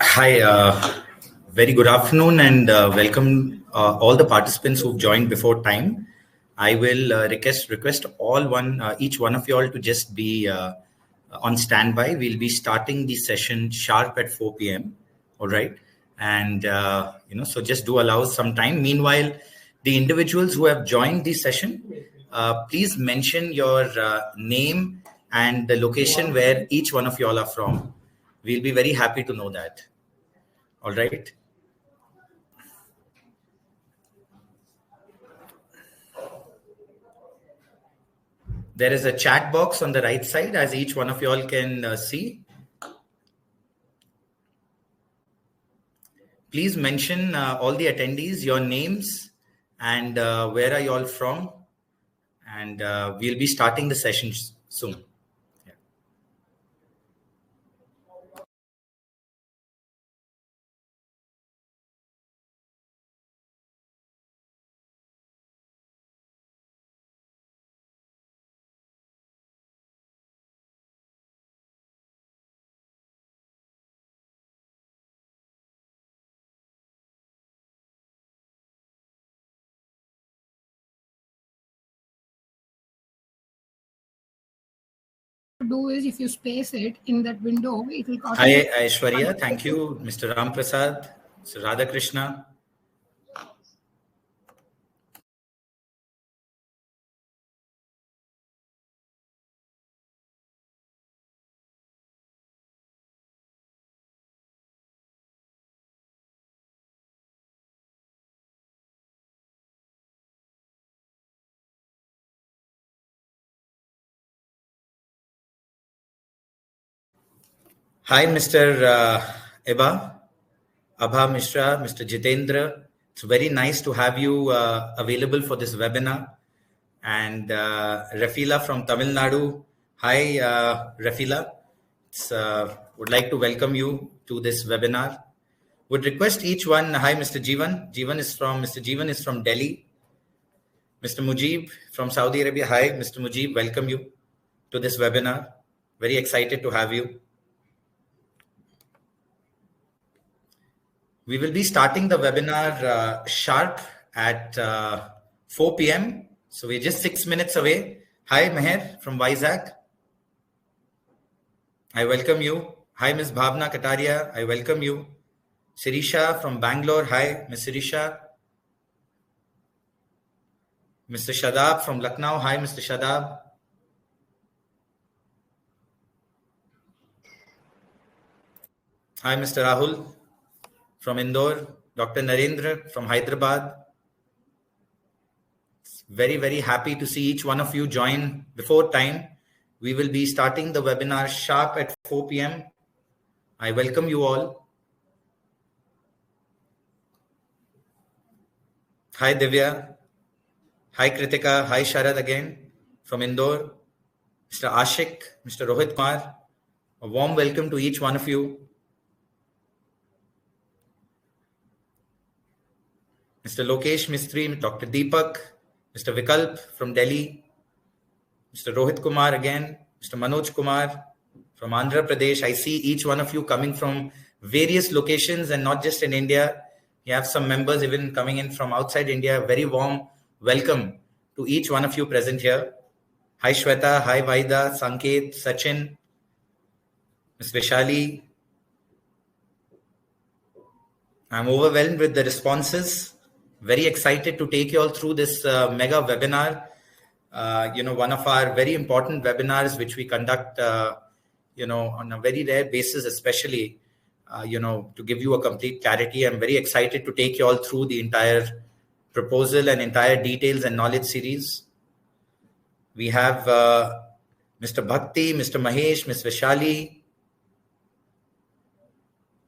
Hi, very good afternoon and welcome all the participants who've joined before time. I will request each one of you all to just be on standby. We'll be starting the session sharp at 4 p.m. All right, and so just do allow some time. Meanwhile, the individuals who have joined the session, please mention your name and the location where each one of you all are from. We'll be very happy to know that. All right. There is a chat box on the right side, as each one of you all can see. Please mention all the attendees, your names, and where are you all from. And we'll be starting the session soon. Do is if you space it in that window, it will. Hi, Aishwarya. Thank you, Mr. Ram Prasad, Mr. Radha Krishna. Hi, Mr. Abha Mishra, Mr. Jitendra. It's very nice to have you available for this webinar. And Rafila from Tamil Nadu. Hi, Rafila. Would like to welcome you to this webinar. Would request each one. Hi, Mr. Jeevan. Mr. Jeevan is from Delhi. Mr. Mujib from Saudi Arabia. Hi, Mr. Mujib. Welcome you to this webinar. Very excited to have you. We will be starting the webinar sharp at 4 p.m. So we're just 6 minutes away. Hi, Meher from Vizag. I welcome you. Hi, Ms. Bhavna Kataria. I welcome you. Sirisha from Bangalore. Hi, Ms. Sirisha. Mr. Shadab from Lucknow. Hi, Mr. Shadab. Hi, Mr. Rahul from Indore. Dr. Narendra from Hyderabad. Very, very happy to see each one of you join before time. We will be starting the webinar sharp at 4 p.m. I welcome you all. Hi, Divya. Hi, Kritika. Hi, Sharad again from Indore. Mr. Ashik, Mr. Rohit Kumar. A warm welcome to each one of you. Mr. Lokesh Mistry, Dr. Deepak, Mr. Vikalp from Delhi, Mr. Rohit Kumar again, Mr. Manoj Kumar from Andhra Pradesh. I see each one of you coming from various locations and not just in India. You have some members even coming in from outside India. Very warm welcome to each one of you present here. Hi Shweta, hi Vaida, Sanket, Sachin, Ms. Vishali. I'm overwhelmed with the responses. Very excited to take you all through this mega webinar. One of our very important webinars, which we conduct, on a very rare basis, especially, to give you a complete clarity. I'm very excited to take you all through the entire proposal and entire details and knowledge series. We have Mr. Bhakti, Mr. Mahesh, Ms. Vishali,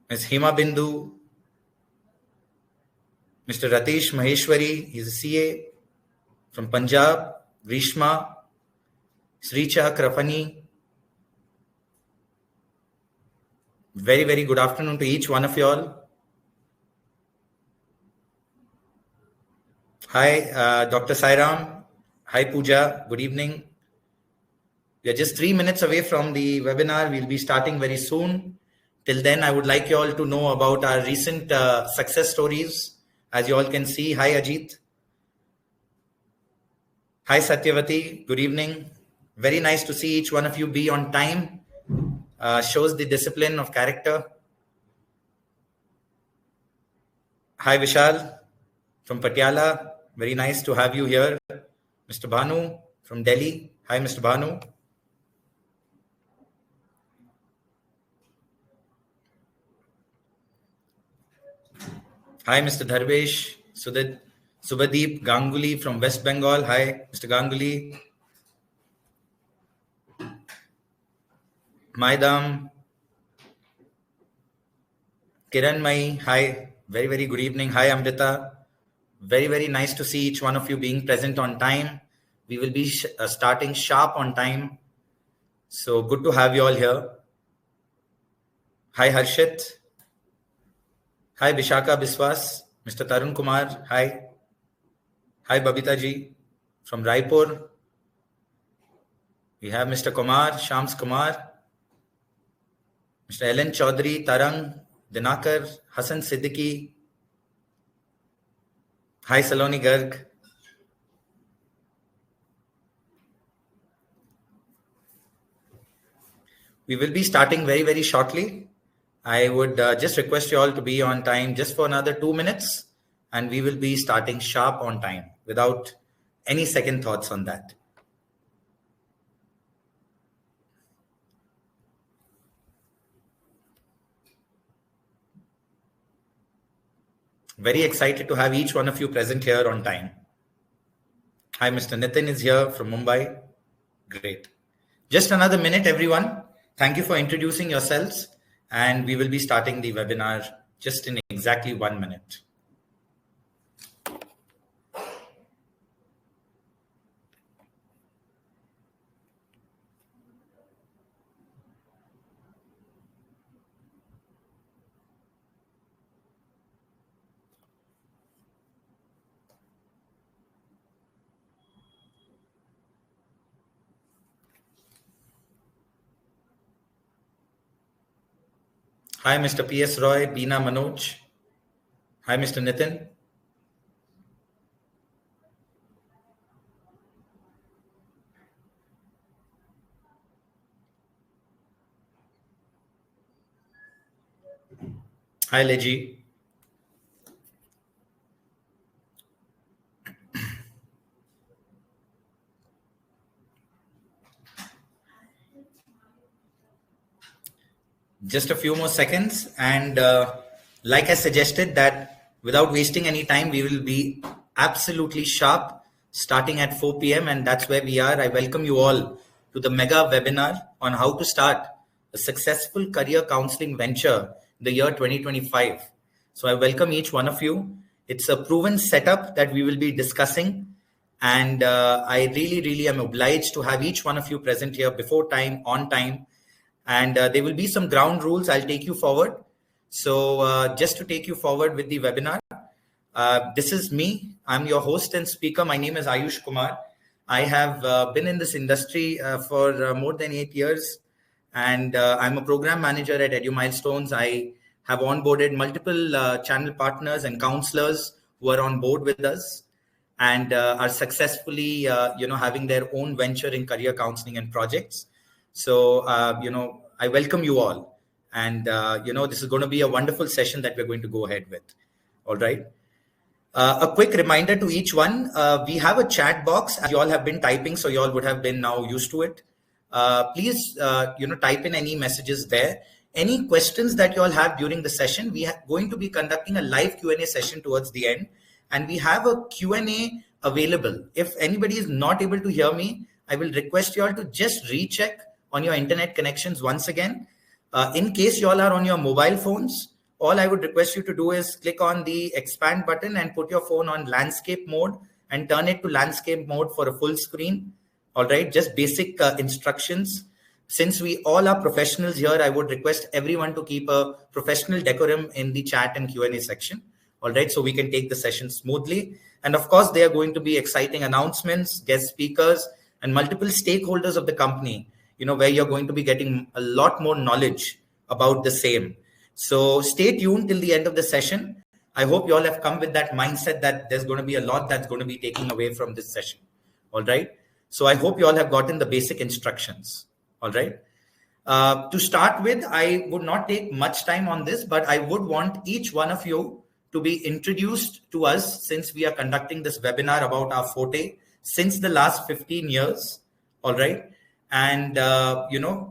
Ms. Hima Bindu, Mr. Ratish Maheshwari, he's a CA from Punjab, Rishma, Sricha Krafani. Very, very good afternoon to each one of you all. Hi, Dr. Sairam. Hi, Pooja. Good evening. We are just 3 minutes away from the webinar. We'll be starting very soon. Till then, I would like you all to know about our recent success stories. As you all can see, hi Ajit. Hi Satyavati, good evening. Very nice to see each one of you be on time. Shows the discipline of character. Hi Vishal from Patiala. Very nice to have you here. Mr. Bhanu from Delhi. Hi Mr. Bhanu. Hi Mr. Dharvesh. Subhadeep Ganguly from West Bengal. Hi Mr. Ganguly. Maidam. Kiran Mai. Hi. Very, very good evening. Hi Amrita. Very, very nice to see each one of you being present on time. We will be starting sharp on time. So good to have you all here. Hi Harshit. Hi Vishaka Biswas. Mr. Tarun Kumar. Hi. Hi Babita ji from Raipur. We have Mr. Kumar, Shams Kumar, Mr. Ellen Chaudhary, Tarang, Dinakar, Hassan Siddiqui. Hi Saloni Garg. We will be starting very, very shortly. I would just request you all to be on time just for another 2 minutes, and we will be starting sharp on time without any second thoughts on that. Very excited to have each one of you present here on time. Hi, Mr. Nitin is here from Mumbai. Great. Just another minute, everyone. Thank you for introducing yourselves. And we will be starting the webinar just in exactly 1 minute. Hi, Mr. P.S. Roy, Beena Manoj. Hi, Mr. Nitin. Hi, Leji. Just a few more seconds. And like I suggested, that without wasting any time, we will be absolutely sharp starting at 4 p.m. And that's where we are. I welcome you all to the mega webinar on how to start a successful career counseling venture in the year 2025. So I welcome each one of you. It's a proven setup that we will be discussing. And I really, really am obliged to have each one of you present here before time, on time. And there will be some ground rules. I'll take you forward. So just to take you forward with the webinar, this is me. I'm your host and speaker. My name is Ayush Kumar. I have been in this industry for more than 8 years. And I'm a program manager at EduMilestones. I have onboarded multiple channel partners and counselors who are on board with us and are successfully, having their own venture in career counseling and projects. So, I welcome you all. And, this is going to be a wonderful session that we're going to go ahead with. All right. A quick reminder to each one. We have a chat box, as you all have been typing, so you all would have been now used to it. Please, type in any messages there. Any questions that you all have during the session, we are going to be conducting a live Q&A session towards the end. And we have a Q&A available. If anybody is not able to hear me, I will request you all to just recheck on your internet connections once again. In case you all are on your mobile phones, all I would request you to do is click on the expand button and put your phone on landscape mode and turn it to landscape mode for a full screen. All right, just basic instructions. Since we all are professionals here, I would request everyone to keep a professional decorum in the chat and Q&A section. All right, so we can take the session smoothly. And of course, there are going to be exciting announcements, guest speakers, and multiple stakeholders of the company, where you're going to be getting a lot more knowledge about the same. So stay tuned till the end of the session. I hope you all have come with that mindset that there's going to be a lot that's going to be taken away from this session. All right. So I hope you all have gotten the basic instructions. All right. To start with, I would not take much time on this, but I would want each one of you to be introduced to us, since we are conducting this webinar about our forte since the last 15 years. All right. And,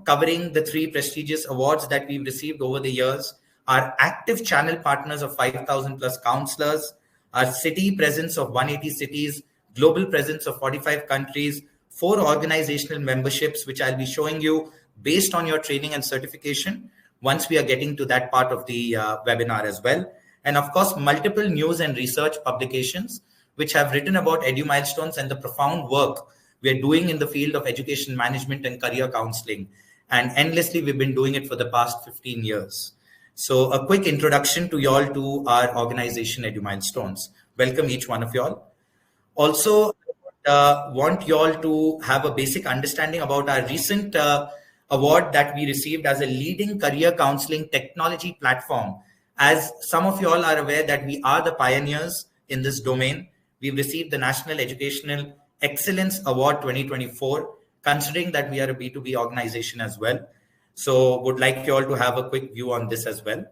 covering the 3 prestigious awards that we've received over the years, our active channel partners of 5,000 plus counselors, our city presence of 180 cities, global presence of 45 countries, 4 organizational memberships, which I'll be showing you based on your training and certification once we are getting to that part of the webinar as well. And of course, multiple news and research publications which have written about Edu Milestones and the profound work we are doing in the field of education management and career counseling. And endlessly, we've been doing it for the past 15 years. So a quick introduction to y'all to our organization, Edu Milestones. Welcome each one of y'all. Also, want y'all to have a basic understanding about our recent award that we received as a leading career counseling technology platform. As some of y'all are aware that we are the pioneers in this domain, we've received the National Educational Excellence Award 2024, considering that we are a B2B organization as well. So would like you all to have a quick view on this as well.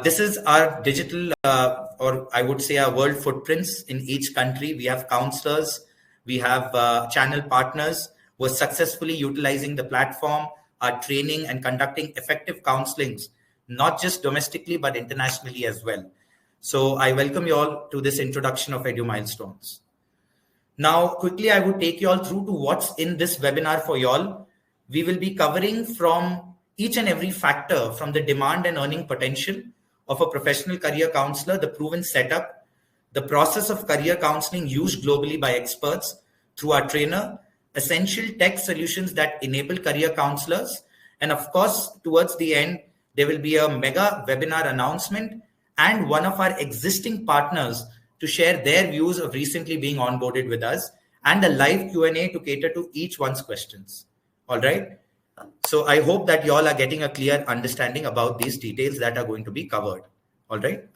This is our digital, or I would say our world footprints in each country. We have counselors, we have channel partners who are successfully utilizing the platform, are training and conducting effective counselings, not just domestically, but internationally as well. So I welcome you all to this introduction of Edu Milestones. Now, quickly, I would take you all through to what's in this webinar for you all. We will be covering from each and every factor from the demand and earning potential of a professional career counselor, the proven setup, the process of career counseling used globally by experts through our trainer, essential tech solutions that enable career counselors. And of course, towards the end, there will be a mega webinar announcement and one of our existing partners to share their views of recently being onboarded with us, and a live Q&A to cater to each one's questions. All right. So I hope that you all are getting a clear understanding about these details that are going to be covered. All right.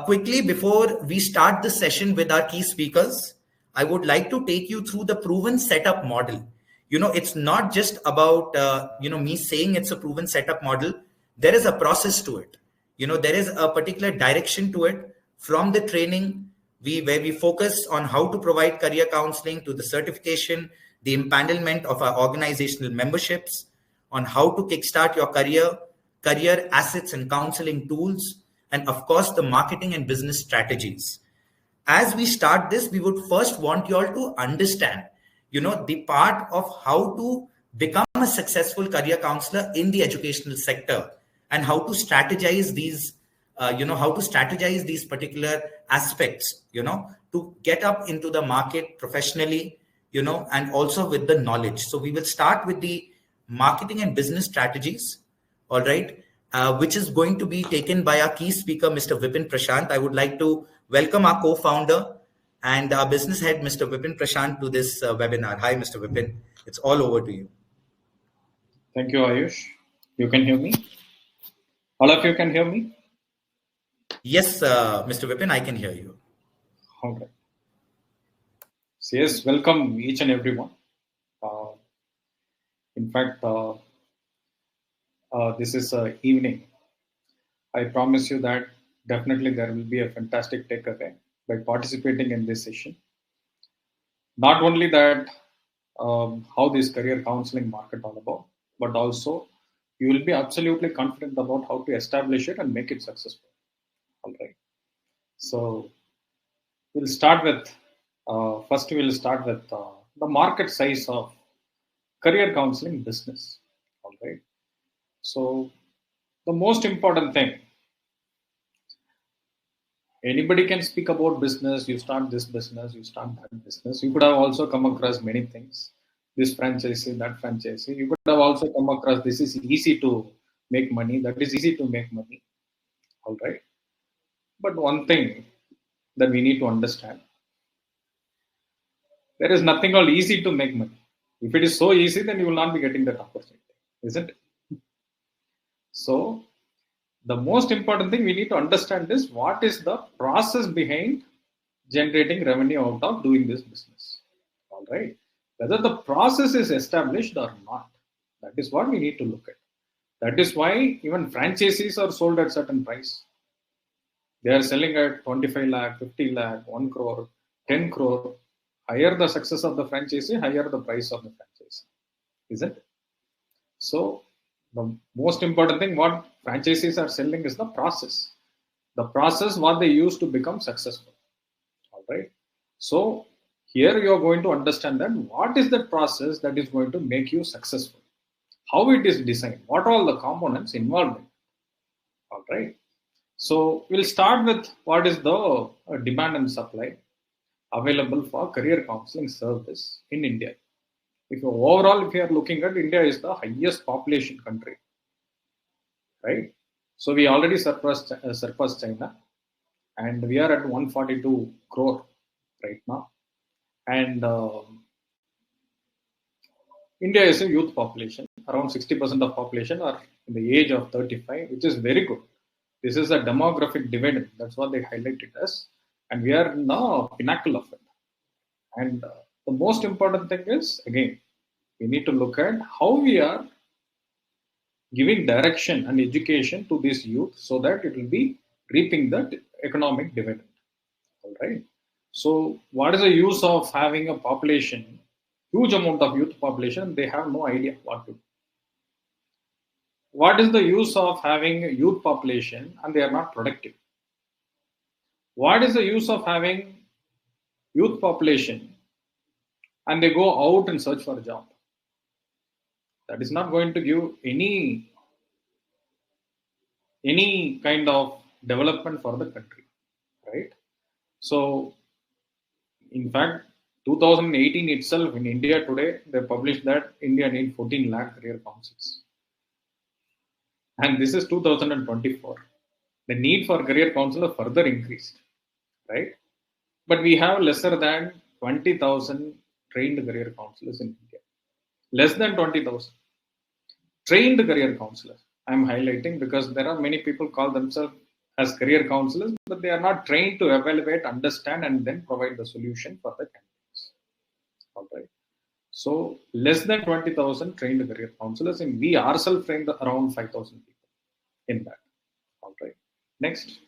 Quickly, before we start the session with our key speakers, I would like to take you through the proven setup model. It's not just about, me saying it's a proven setup model. There is a process to it. There is a particular direction to it. From the training, where we focus on how to provide career counseling, to the certification, the empanelment of our organizational memberships, on how to kickstart your career assets and counseling tools, and of course, the marketing and business strategies. As we start this, we would first want you all to understand, the part of how to become a successful career counselor in the educational sector, and how to strategize these particular aspects, to get up into the market professionally, and also with the knowledge. So we will start with the marketing and business strategies, all right, which is going to be taken by our key speaker, Mr. Vipin Prashant. I would like to welcome our co-founder and our business head, Mr. Vipin Prashant, to this webinar. Hi, Mr. Vipin. It's all over to you. Thank you, Ayush. You can hear me? All of you can hear me? Yes, Mr. Vipin, I can hear you. Okay. So yes, welcome each and everyone. In fact, this is evening. I promise you that definitely there will be a fantastic takeaway by participating in this session. Not only that, how this career counseling market all about, but also you will be absolutely confident about how to establish it and make it successful. All right. So we'll start with, first we'll start with the market size of career counseling business. All right. So the most important thing, anybody can speak about business. You start this business, you start that business. You could have also come across many things. This franchisee, that franchisee. You could have also come across this is easy to make money, that is easy to make money. All right. But one thing that we need to understand, there is nothing called easy to make money. If it is so easy, then you will not be getting that opportunity, isn't it? So the most important thing we need to understand is what is the process behind generating revenue out of doing this business. All right. Whether the process is established or not, that is what we need to look at. That is why even franchisees are sold at certain price. They are selling at 25 lakh, 50 lakh, 1 crore, 10 crore. Higher the success of the franchisee, higher the price of the franchisee. Isn't it? So the most important thing what franchisees are selling is the process. The process what they use to become successful. All right. So here you are going to understand that what is the process that is going to make you successful, how it is designed, what are all the components involved in it. All right. So we'll start with what is the demand and supply available for career counseling service in India. If you are looking at India is the highest population country, right? So we already surpassed China, and we are at 142 crore right now. And India is a youth population. Around 60% of population are in the age of 35, which is very good. This is a demographic dividend. That's what they highlight it as. And we are in the pinnacle of it. And the most important thing is, again, we need to look at how we are giving direction and education to this youth so that it will be reaping that economic dividend. All right. So what is the use of having a population, huge amount of youth population, they have no idea what to do. What is the use of having a youth population and they are not productive? What is the use of having youth population and they go out and search for a job? That is not going to give any kind of development for the country, right? So, in fact, 2018 itself in India today, they published that India needs 14 lakh career counsellors. And this is 2024. The need for career counselor further increased, right? But we have lesser than 20,000 trained career counselors in India. Less than 20,000 trained career counselors. I'm highlighting because there are many people call themselves as career counselors, but they are not trained to evaluate, understand, and then provide the solution for the candidates. All right. So less than 20,000 trained career counselors, and we ourselves trained around 5,000 people in that. All right. Next.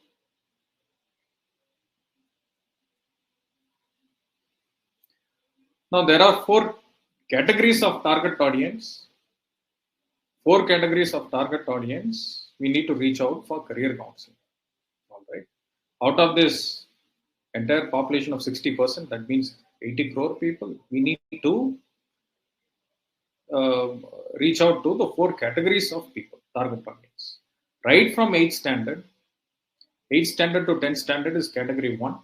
Now there are 4 categories of target audience. 4 categories of target audience we need to reach out for career counseling. All right. Out of this entire population of 60%, that means 80 crore people, we need to reach out to the 4 categories of people, target audience. Right from 8th standard to 10th standard is category 1.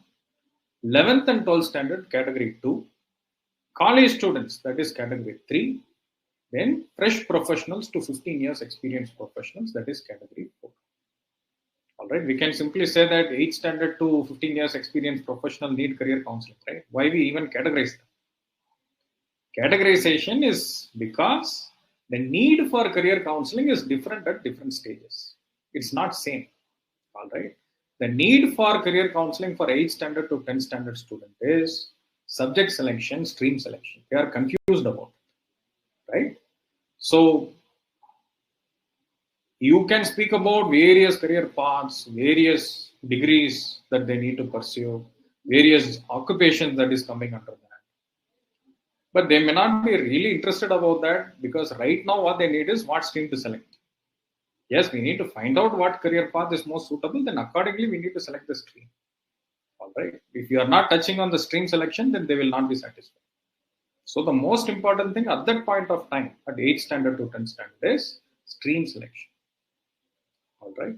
11th and 12th standard, category 2. College students, that is category 3. Then fresh professionals to 15 years experienced professionals, that is category 4. All right, we can simply say that 8th standard to 15 years experienced professional need career counseling, right? Why we even categorize them? Categorization is because the need for career counseling is different at different stages. It's not same. All right. The need for career counseling for 8th standard to 10th standard student is subject selection, stream selection. They are confused about it, right? So you can speak about various career paths, various degrees that they need to pursue, various occupations that is coming under that. But they may not be really interested about that because right now what they need is what stream to select. Yes, we need to find out what career path is most suitable, then accordingly we need to select the stream. All right. If you are not touching on the stream selection, then they will not be satisfied. So the most important thing at that point of time, at 8th standard to 10th standard, is stream selection. All right.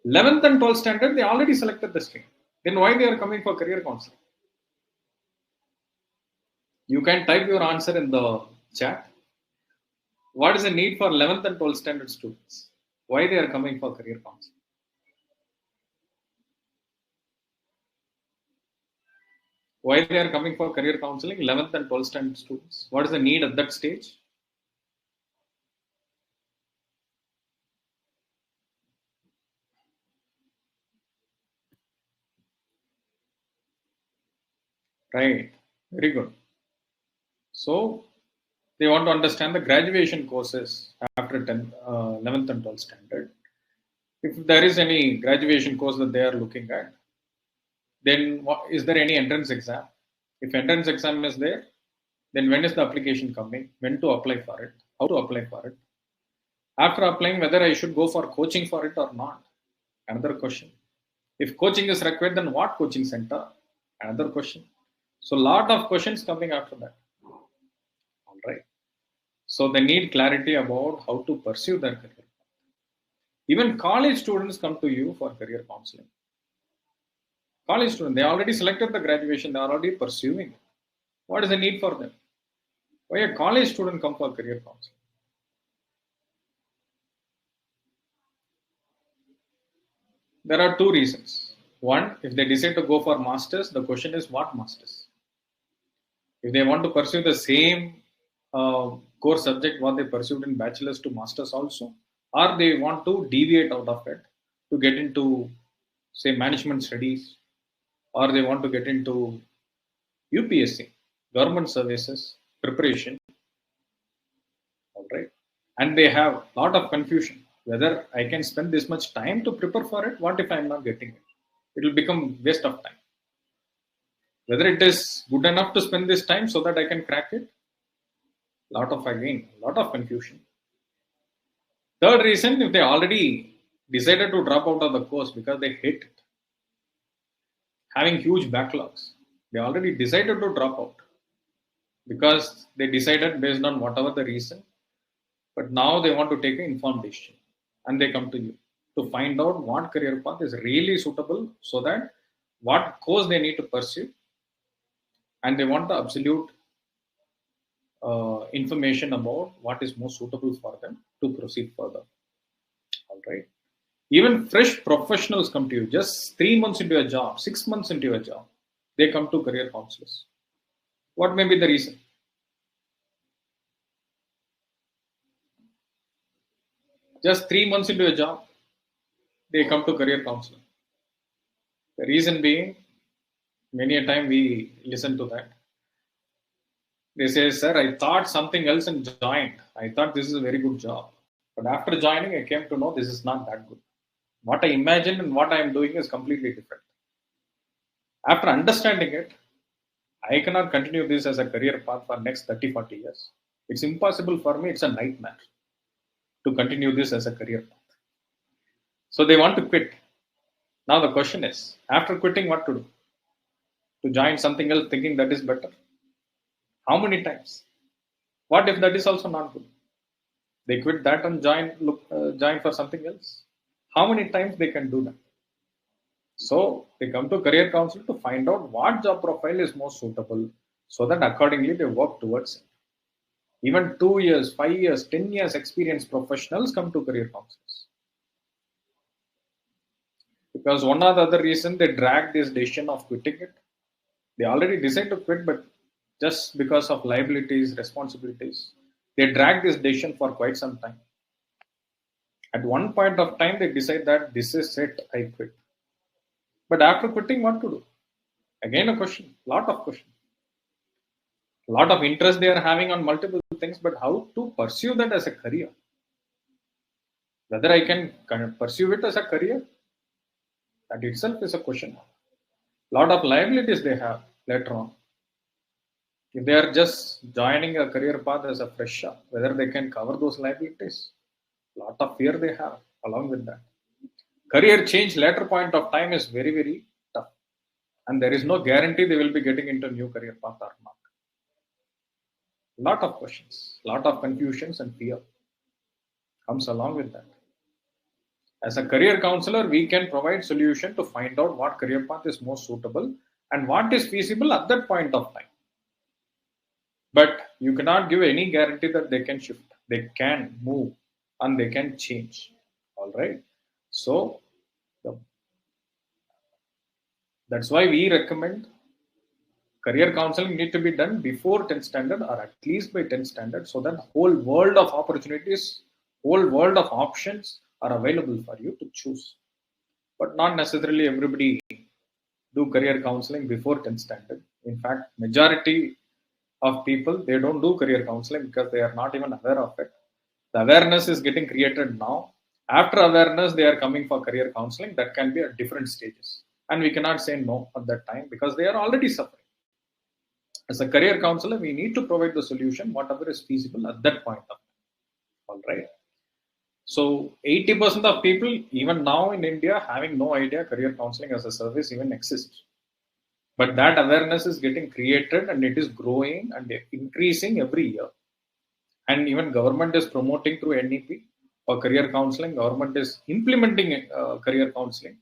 11th and 12th standard, they already selected the stream. Then why they are coming for career counseling? You can type your answer in the chat. What is the need for 11th and 12th standard students? Why they are coming for career counseling? Why they are coming for career counseling, 11th and 12th standard students? What is the need at that stage? Right. Very good. So they want to understand the graduation courses after 11th and 12th standard. If there is any graduation course that they are looking at, then is there any entrance exam? If entrance exam is there, then when is the application coming? When to apply for it? How to apply for it? After applying, whether I should go for coaching for it or not? Another question. If coaching is required, then what coaching center? Another question. So lot of questions coming after that. All right. So they need clarity about how to pursue their career. Even college students come to you for career counseling. College students, they already selected the graduation, they are already pursuing it. What is the need for them? Why a college student come for career counseling? There are two reasons. One, if they decide to go for masters, the question is what masters? If they want to pursue the same core subject what they pursued in bachelor's to masters also, or they want to deviate out of it to get into, say, management studies, or they want to get into UPSC, government services preparation, all right, and they have a lot of confusion whether I can spend this much time to prepare for it. What if I'm not getting it? It will become waste of time. Whether it is good enough to spend this time so that I can crack it, lot of confusion. Third reason, if they already decided to drop out of the course because they hate it, having huge backlogs, they already decided to drop out because they decided based on whatever the reason, but now they want to take an informed decision and they come to you to find out what career path is really suitable so that what course they need to pursue, and they want the absolute information about what is most suitable for them to proceed further. All right. Even fresh professionals come to you just 3 months into a job, 6 months into a job. They come to career counselors. What may be the reason? Just 3 months into a job, they come to career counselor. The reason being, many a time we listen to that. They say, sir, I thought something else and joined. I thought this is a very good job. But after joining, I came to know this is not that good. What I imagined and what I am doing is completely different. After understanding it, I cannot continue this as a career path for next 30, 40 years. It's impossible for me. It's a nightmare to continue this as a career path. So they want to quit. Now the question is, after quitting, what to do? To join something else thinking that is better? How many times? What if that is also not good? They quit that and join for something else. How many times they can do that? So they come to career counselor to find out what job profile is most suitable so that accordingly they work towards it. Even 2 years, 5 years, 10 years experienced professionals come to career counselors. Because one or the other reason they drag this decision of quitting it. They already decide to quit, but just because of liabilities, responsibilities, they drag this decision for quite some time. At one point of time, they decide that this is it, I quit. But after quitting, what to do? Again, a question, lot of questions. A lot of interest they are having on multiple things, but how to pursue that as a career? Whether I can pursue it as a career, that itself is a question. Lot of liabilities they have later on. If they are just joining a career path as a fresher, whether they can cover those liabilities, lot of fear they have along with that. Career change later point of time is very, very tough. And there is no guarantee they will be getting into a new career path or not. Lot of questions, lot of confusions and fear comes along with that. As a career counselor, we can provide solution to find out what career path is most suitable and what is feasible at that point of time. But you cannot give any guarantee that they can shift, they can move, and they can change. All right. So that's why we recommend career counseling need to be done before 10th standard or at least by 10th standard so that whole world of opportunities, whole world of options are available for you to choose. But not necessarily everybody do career counseling before 10th standard. In fact, majority of people, they don't do career counseling because they are not even aware of it. The awareness is getting created now. After awareness, they are coming for career counseling. That can be at different stages. And we cannot say no at that time because they are already suffering. As a career counselor, we need to provide the solution, whatever is feasible at that point of time. All right. So 80% of people, even now in India, having no idea career counseling as a service even exists. But that awareness is getting created and it is growing and increasing every year. And even government is promoting through NEP or career counseling. Government is implementing career counseling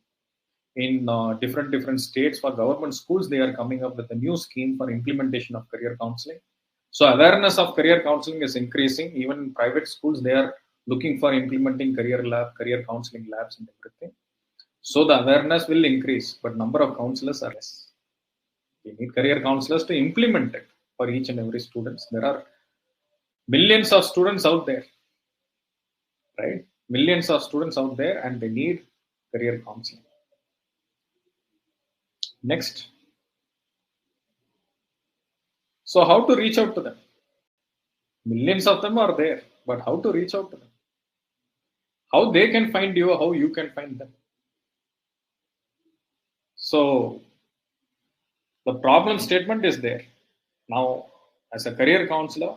in different states. For government schools, they are coming up with a new scheme for implementation of career counseling. So awareness of career counseling is increasing. Even in private schools, they are looking for implementing career counseling labs and everything. So the awareness will increase, but number of counselors are less. We need career counselors to implement it for each and every student. There are millions of students out there, right? Millions of students out there, and they need career counseling. Next. So how to reach out to them? Millions of them are there, but how to reach out to them? How they can find you, how you can find them. So the problem statement is there. Now, as a career counselor,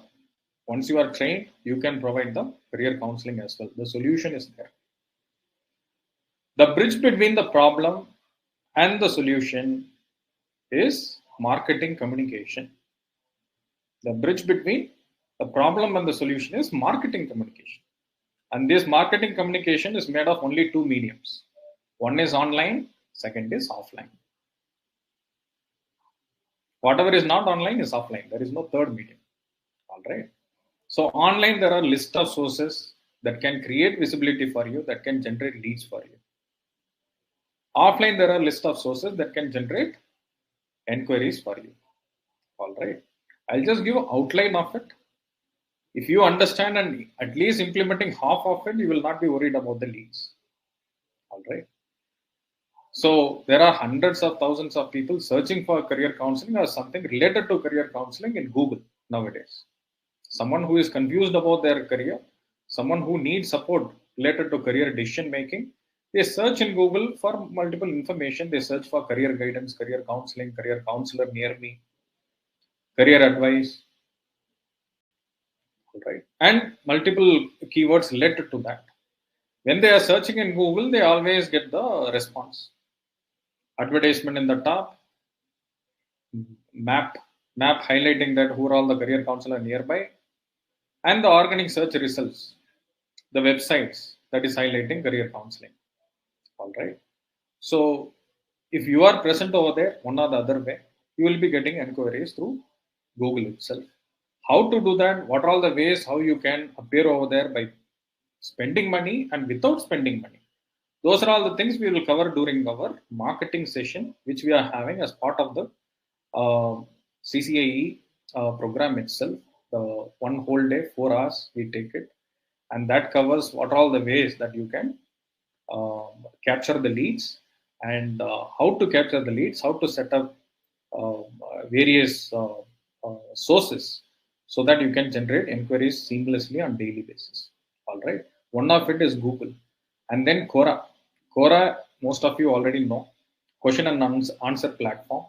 once you are trained, you can provide the career counseling as well. The solution is there. The bridge between the problem and the solution is marketing communication. The bridge between the problem and the solution is marketing communication. And this marketing communication is made of only two mediums. One is online, second is offline. Whatever is not online is offline. There is no third medium. All right. So online, there are list of sources that can create visibility for you, that can generate leads for you. Offline, there are list of sources that can generate enquiries for you. All right. I'll just give an outline of it. If you understand and at least implementing half of it, you will not be worried about the leads. All right. So there are hundreds of thousands of people searching for career counseling or something related to career counseling in Google nowadays. Someone who is confused about their career, someone who needs support related to career decision making, they search in Google for multiple information. They search for career guidance, career counseling, career counselor near me, career advice, right? And multiple keywords related to that. When they are searching in Google, they always get the response. Advertisement in the top, map highlighting that who are all the career counselor nearby, and the organic search results, the websites that is highlighting career counseling. All right. So if you are present over there, one or the other way, you will be getting enquiries through Google itself. How to do that? What are all the ways how you can appear over there by spending money and without spending money? Those are all the things we will cover during our marketing session, which we are having as part of the CCAE program itself. The one whole day, 4 hours, we take it. And that covers what are all the ways that you can capture the leads and how to capture the leads, how to set up various sources so that you can generate inquiries seamlessly on daily basis. All right. One of it is Google. And then Quora. Quora, most of you already know. Question and answer platform.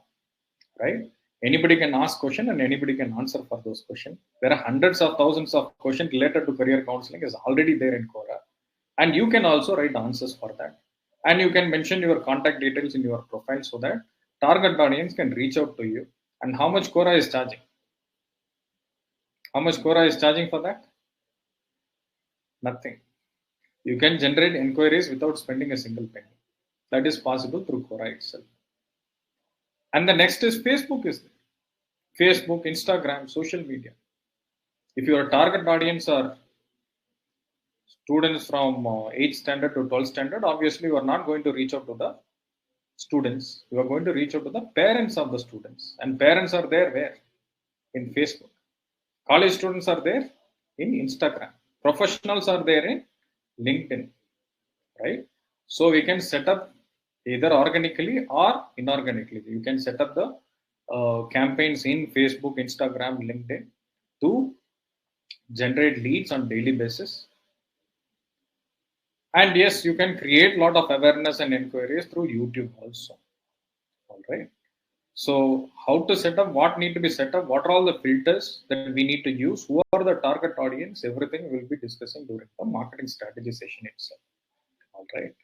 Right? Anybody can ask question and anybody can answer for those questions. There are hundreds of thousands of questions related to career counseling is already there in Quora. And you can also write answers for that. And you can mention your contact details in your profile so that target audience can reach out to you. And how much Quora is charging? How much Quora is charging for that? Nothing. You can generate inquiries without spending a single penny. That is possible through Quora itself. And the next is Facebook is there. Facebook, Instagram, social media. If your target audience are students from 8th standard to 12th standard, obviously you are not going to reach out to the students. You are going to reach out to the parents of the students. And parents are there where? In Facebook. College students are there in Instagram. Professionals are there in LinkedIn. Right? So we can set up either organically or inorganically. You can set up the campaigns in Facebook, Instagram, LinkedIn to generate leads on daily basis. And yes, you can create a lot of awareness and inquiries through YouTube also. All right. So how to set up, what need to be set up, what are all the filters that we need to use, who are the target audience, everything we'll be discussing during the marketing strategy session itself. All right.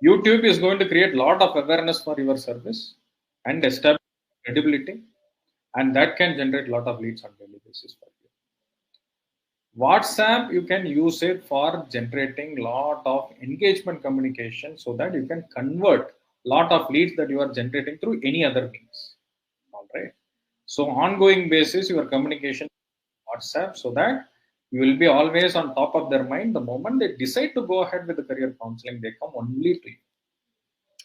YouTube is going to create a lot of awareness for your service and establish credibility, and that can generate a lot of leads on daily basis for you. WhatsApp, you can use it for generating lot of engagement communication so that you can convert lot of leads that you are generating through any other means. All right. So ongoing basis, your communication WhatsApp so that you will be always on top of their mind. The moment they decide to go ahead with the career counseling, they come only to you.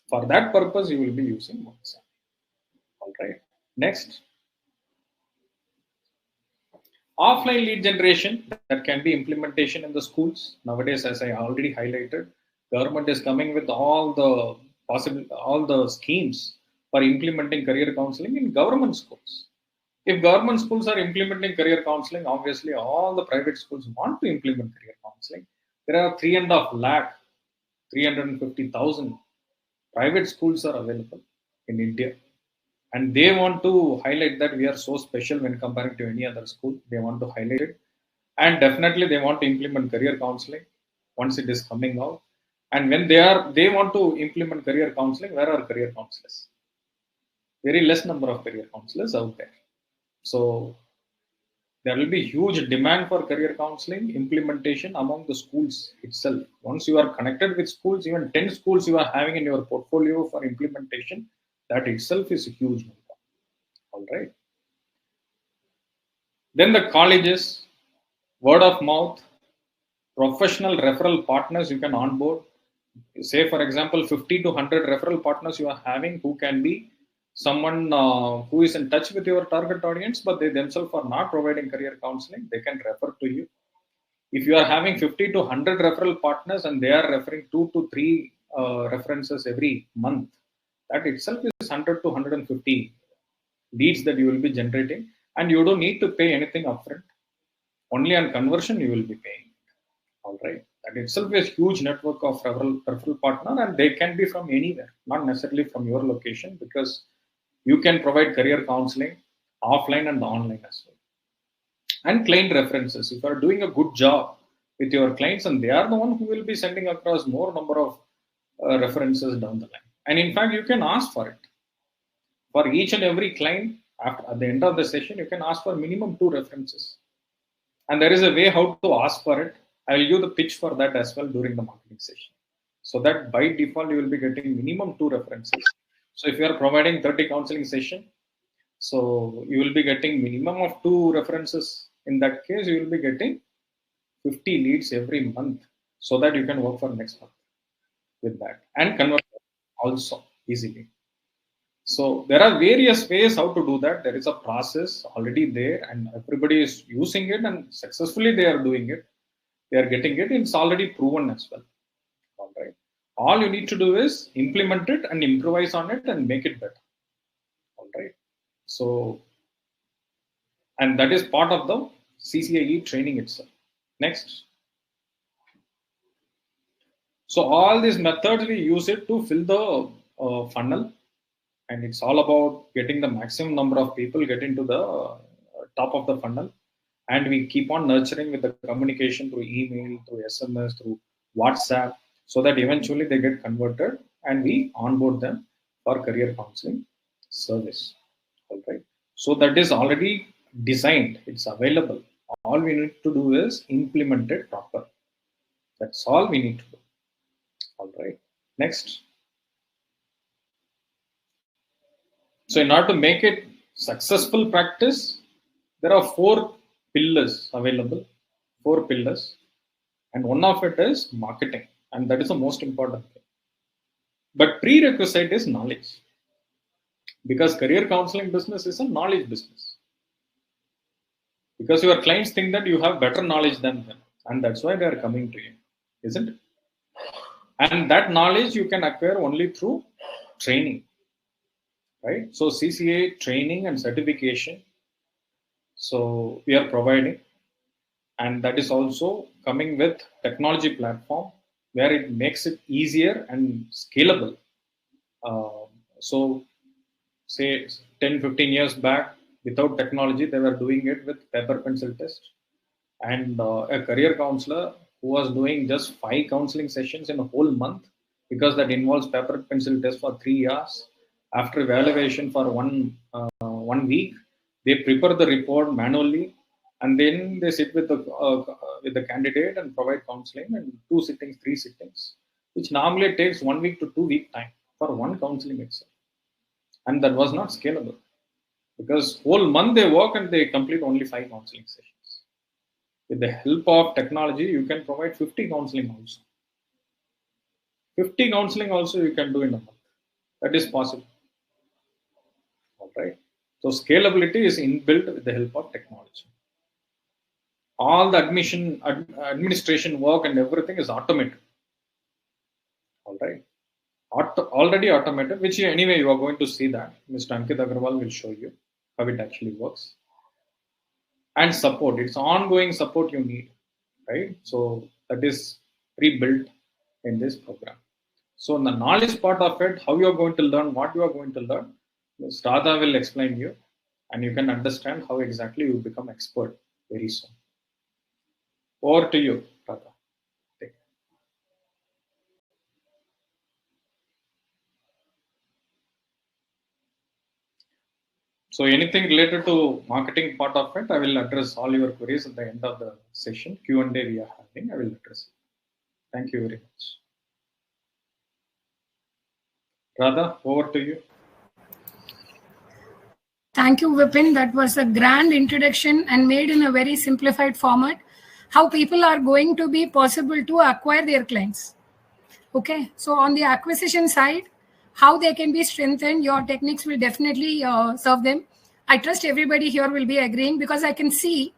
For that purpose, you will be using WhatsApp. All right. Next. Offline lead generation, that can be implementation in the schools. Nowadays, as I already highlighted, government is coming with all the schemes for implementing career counseling in government schools. If government schools are implementing career counseling, obviously all the private schools want to implement career counseling. There are 3.5 lakh, 350,000 private schools are available in India. And they want to highlight that we are so special when comparing to any other school. They want to highlight it. And definitely they want to implement career counseling once it is coming out. And when they want to implement career counseling, where are career counselors? Very less number of career counselors out there. So there will be huge demand for career counseling implementation among the schools itself. Once you are connected with schools, even 10 schools you are having in your portfolio for implementation, that itself is a huge number. All right. Then the colleges, word of mouth, professional referral partners you can onboard. Say, for example, 50 to 100 referral partners you are having who can be someone who is in touch with your target audience, but they themselves are not providing career counseling. They can refer to you. If you are having 50 to 100 referral partners and they are referring 2 to 3 references every month, that itself is 100 to 150 leads that you will be generating, and you don't need to pay anything upfront. Only on conversion you will be paying. All right. That itself is huge network of referral partner, and they can be from anywhere, not necessarily from your location, because you can provide career counseling offline and online as well. And client references. If you are doing a good job with your clients, and they are the one who will be sending across more number of references down the line. And in fact, you can ask for it. For each and every client, at the end of the session, you can ask for minimum 2 references. And there is a way how to ask for it. I will give the pitch for that as well during the marketing session. So that by default, you will be getting minimum 2 references. So if you are providing 30 counseling session, so you will be getting minimum of 2 references. In that case, you will be getting 50 leads every month so that you can work for next month with that and convert also easily. So there are various ways how to do that. There is a process already there and everybody is using it and successfully they are doing it. They are getting it. It's already proven as well. All right. All you need to do is implement it and improvise on it and make it better. All right. So, and that is part of the CCAE training itself. Next. So all these methods we use it to fill the funnel. And it's all about getting the maximum number of people get into the top of the funnel. And we keep on nurturing with the communication through email, through SMS, through WhatsApp, so that eventually they get converted and we onboard them for career counseling service. All right. So that is already designed. It's available. All we need to do is implement it proper. That's all we need to do. All right. Next. So in order to make it successful practice, there are 4 pillars available, 4 pillars, and one of it is marketing, and that is the most important thing. But prerequisite is knowledge, because career counseling business is a knowledge business. Because your clients think that you have better knowledge than them, and that's why they are coming to you, isn't it? And that knowledge you can acquire only through training. right? So CCAE training and certification, so we are providing, and that is also coming with technology platform where it makes it easier and scalable. So say 10-15 years back, without technology, they were doing it with paper pencil test, and a career counselor who was doing just 5 counseling sessions in a whole month, because that involves paper pencil test for 3 hours. After evaluation for 1 week, they prepare the report manually, and then they sit with the candidate and provide counseling, and 2 sittings, 3 sittings, which normally takes 1 week to 2 week time for one counseling itself. And that was not scalable, because whole month they work and they complete only 5 counseling sessions. With the help of technology, you can provide 50 counseling also. 50 counseling also you can do in a month. That is possible. All right. So scalability is inbuilt with the help of technology. All the administration work and everything is automated. All right. Already automated, which anyway you are going to see that. Mr. Ankit Agarwal will show you how it actually works. And support. It's ongoing support you need, right? So that is pre-built in this program. So in the knowledge part of it, how you are going to learn, what you are going to learn, Ms. Radha will explain you, and you can understand how exactly you become expert very soon. Over to you, Radha. Take it. So anything related to marketing part of it, I will address all your queries at the end of the session. Q&A we are having, I will address it. Thank you very much. Radha, over to you. Thank you, Vipin. That was a grand introduction and made in a very simplified format. How people are going to be possible to acquire their clients. Okay, so on the acquisition side, how they can be strengthened, your techniques will definitely serve them. I trust everybody here will be agreeing, because I can see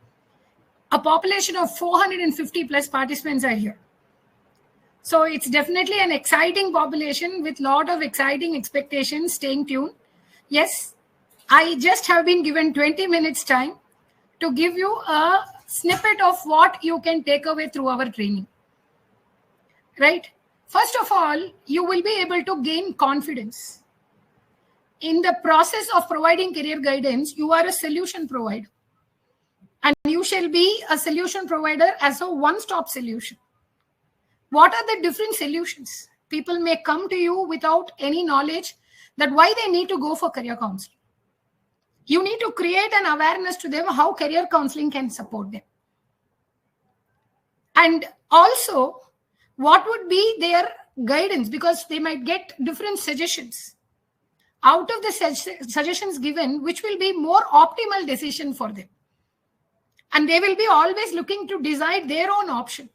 a population of 450 plus participants are here. So it's definitely an exciting population with lot of exciting expectations. Staying tuned. Yes, I just have been given 20 minutes time to give you a snippet of what you can take away through our training. Right? First of all, you will be able to gain confidence. In the process of providing career guidance, you are a solution provider. And you shall be a solution provider as a one-stop solution. What are the different solutions? People may come to you without any knowledge that why they need to go for career counseling. You need to create an awareness to them how career counseling can support them. And also, what would be their guidance, because they might get different suggestions. Out of the suggestions given, which will be more optimal decision for them. And they will be always looking to decide their own option.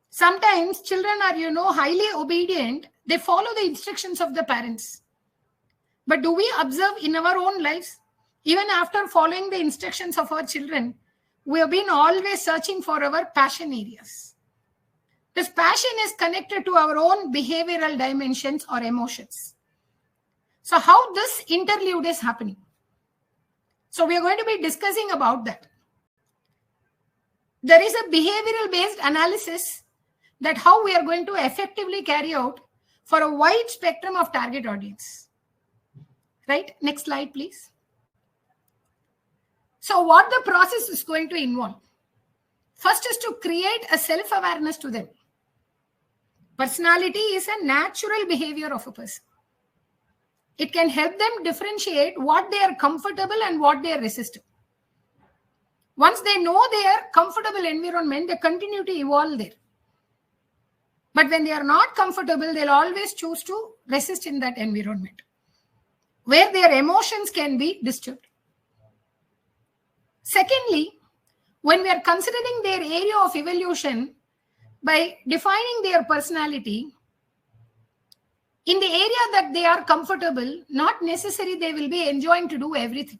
Sometimes children are, highly obedient. They follow the instructions of the parents. But do we observe in our own lives? Even after following the instructions of our children, we have been always searching for our passion areas. This passion is connected to our own behavioral dimensions or emotions. So how this interlude is happening? So we are going to be discussing about that. There is a behavioral based analysis that how we are going to effectively carry out for a wide spectrum of target audience. Right? Next slide, please. So what the process is going to involve? First is to create a self-awareness to them. Personality is a natural behavior of a person. It can help them differentiate what they are comfortable and what they are resistant. Once they know their comfortable environment, they continue to evolve there. But when they are not comfortable, they'll always choose to resist in that environment, where their emotions can be disturbed. Secondly, when we are considering their area of evolution, by defining their personality, in the area that they are comfortable, not necessarily they will be enjoying to do everything.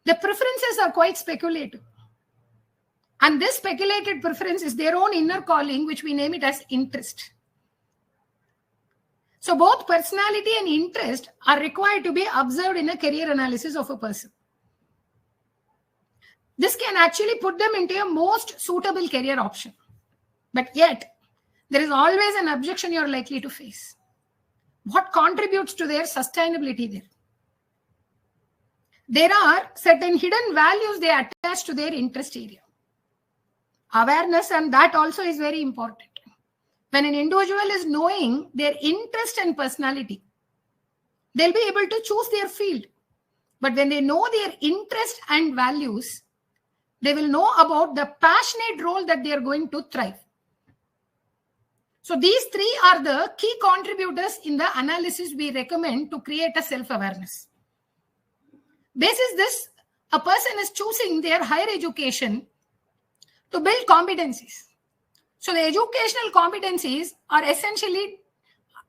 The preferences are quite speculative. And this speculated preference is their own inner calling, which we name it as interest. So both personality and interest are required to be observed in a career analysis of a person. This can actually put them into a most suitable career option. But yet, there is always an objection you're likely to face. What contributes to their sustainability there? There are certain hidden values they attach to their interest area. Awareness and that also is very important. When an individual is knowing their interest and personality, they'll be able to choose their field. But when they know their interest and values, they will know about the passionate role that they are going to thrive. So these three are the key contributors in the analysis we recommend to create a self-awareness. Basis this, a person is choosing their higher education to build competencies. So the educational competencies are essentially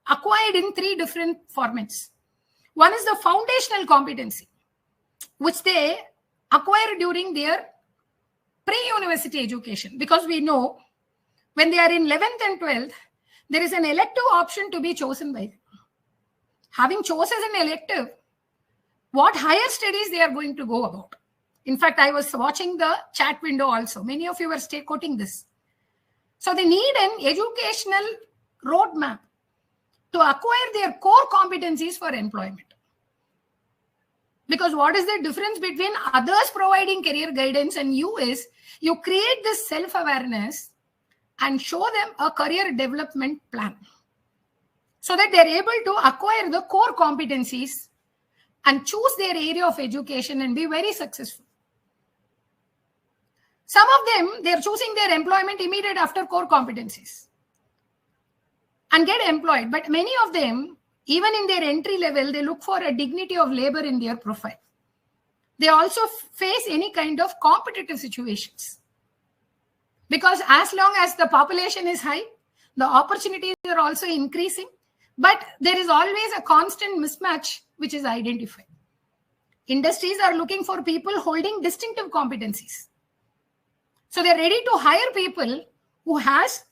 acquired in three different formats. One is the foundational competency, which they acquire during their pre-university education, because we know when they are in 11th and 12th, there is an elective option to be chosen by them. Having chosen an elective, what higher studies they are going to go about. In fact, I was watching the chat window also. Many of you were quoting this. So they need an educational roadmap to acquire their core competencies for employment. Because what is the difference between others providing career guidance and you is, you create this self-awareness and show them a career development plan so that they're able to acquire the core competencies and choose their area of education and be very successful. Some of them, they're choosing their employment immediate after core competencies and get employed. But many of them, even in their entry level, they look for a dignity of labor in their profile. They also face any kind of competitive situations. Because as long as the population is high, the opportunities are also increasing, but there is always a constant mismatch which is identified. Industries are looking for people holding distinctive competencies. So they're ready to hire people who has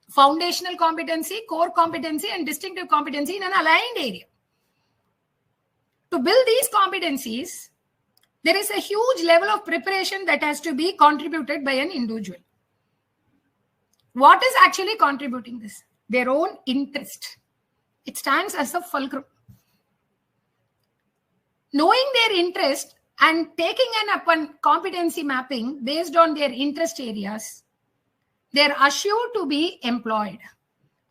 foundational competency, core competency, and distinctive competency in an aligned area. To build these competencies, there is a huge level of preparation that has to be contributed by an individual. What is actually contributing this? Their own interest. It stands as a fulcrum. Knowing their interest and taking an upon competency mapping based on their interest areas, they're assured to be employed.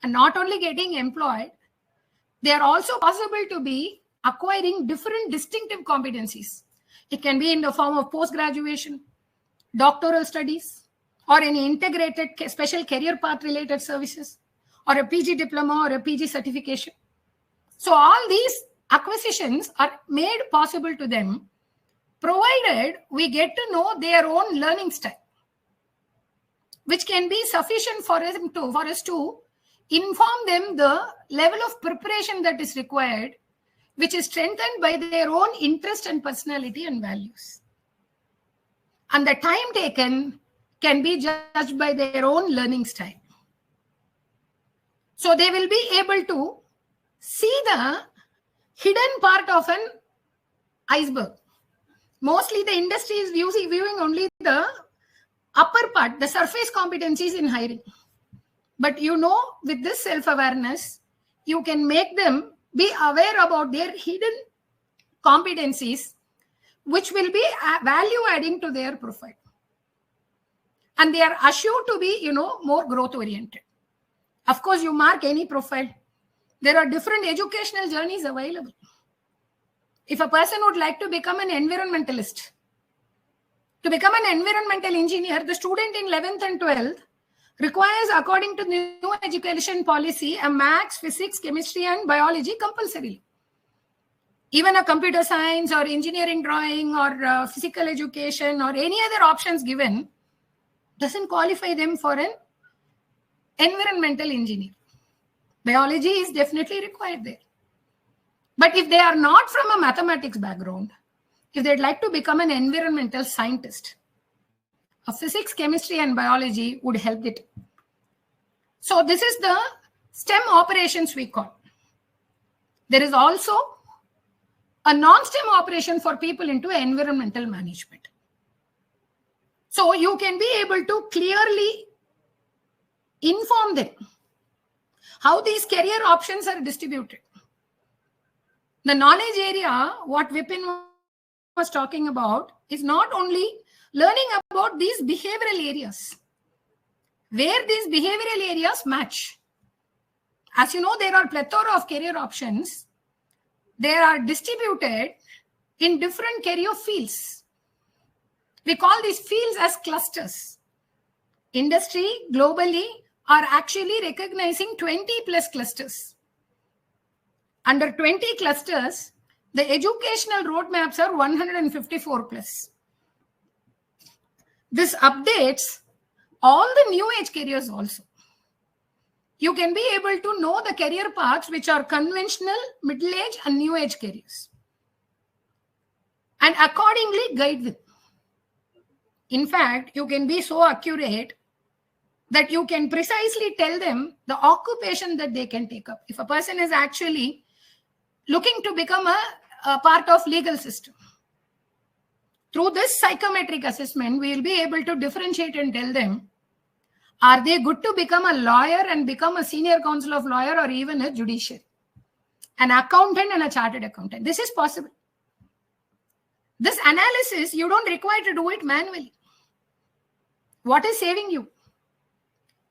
And not only getting employed, they are also possible to be acquiring different distinctive competencies. It can be in the form of post-graduation, doctoral studies, or any integrated special career path related services, or a PG diploma or a PG certification. So all these acquisitions are made possible to them, provided we get to know their own learning style, which can be sufficient for us to inform them the level of preparation that is required, which is strengthened by their own interest and personality and values. And the time taken can be judged by their own learning style. So they will be able to see the hidden part of an iceberg. Mostly the industry is viewing only the upper part, the surface competencies in hiring. But you know, with this self-awareness, you can make them be aware about their hidden competencies, which will be value adding to their profile. And they are assured to be, more growth oriented. Of course, you mark any profile. There are different educational journeys available. If a person would like to become an environmentalist, to become an environmental engineer, the student in 11th and 12th requires, according to new education policy, a maths, physics, chemistry, and biology compulsorily. Even a computer science or engineering drawing or physical education or any other options given doesn't qualify them for an environmental engineer. Biology is definitely required there. But if they are not from a mathematics background, if they'd like to become an environmental scientist, a physics, chemistry, and biology would help it. So this is the STEM operations we call. There is also a non-STEM operation for people into environmental management. So you can be able to clearly inform them how these career options are distributed. The knowledge area, what Vipin was talking about, is not only learning about these behavioral areas, where these behavioral areas match. As you know, there are plethora of career options. They are distributed in different career fields. We call these fields as clusters. Industry globally are actually recognizing 20 plus clusters. Under 20 clusters, the educational roadmaps are 154 plus. This updates all the new age careers also. You can be able to know the career paths which are conventional, middle age and new age careers, and accordingly guide them. In fact, you can be so accurate that you can precisely tell them the occupation that they can take up. If a person is actually looking to become a part of legal system, through this psychometric assessment, we will be able to differentiate and tell them, are they good to become a lawyer and become a senior counsel of lawyer, or even a judiciary, an accountant and a chartered accountant. This is possible. This analysis, you don't require to do it manually. What is saving you?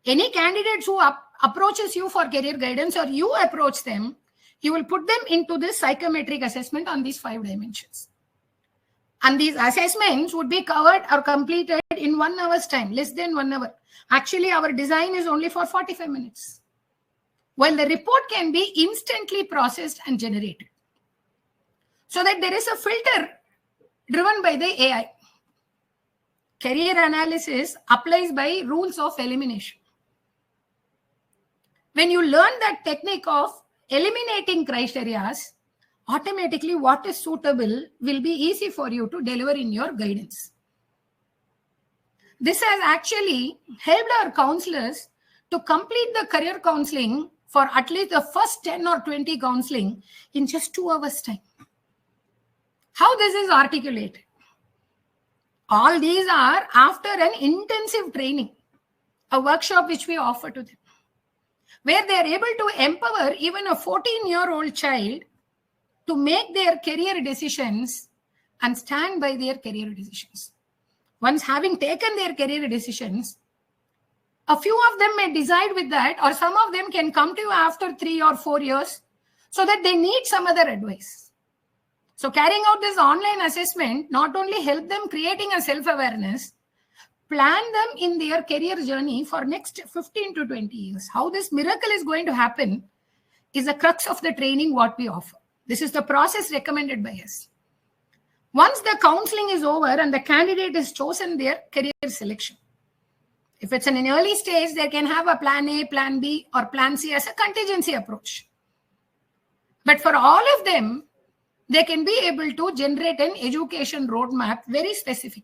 Any candidates who approaches you for career guidance, or you approach them, you will put them into this psychometric assessment on these 5 dimensions. And these assessments would be covered or completed in 1 hour's time, less than 1 hour. Actually, our design is only for 45 minutes. While the report can be instantly processed and generated, so that there is a filter driven by the AI. Career analysis applies by rules of elimination. When you learn that technique of eliminating criteria, automatically what is suitable will be easy for you to deliver in your guidance. This has actually helped our counselors to complete the career counseling for at least the first 10 or 20 counseling in just 2 hours time. How this is articulated? All these are after an intensive training, a workshop which we offer to them, where they are able to empower even a 14-year-old child to make their career decisions and stand by their career decisions. Once having taken their career decisions, a few of them may decide with that, or some of them can come to you after 3 or 4 years so that they need some other advice. So carrying out this online assessment not only help them creating a self-awareness, plan them in their career journey for next 15 to 20 years. How this miracle is going to happen is the crux of the training what we offer. This is the process recommended by us. Once the counseling is over and the candidate has chosen their career selection, if it's in an early stage, they can have a plan A, plan B, or plan C as a contingency approach. But for all of them, they can be able to generate an education roadmap very specific.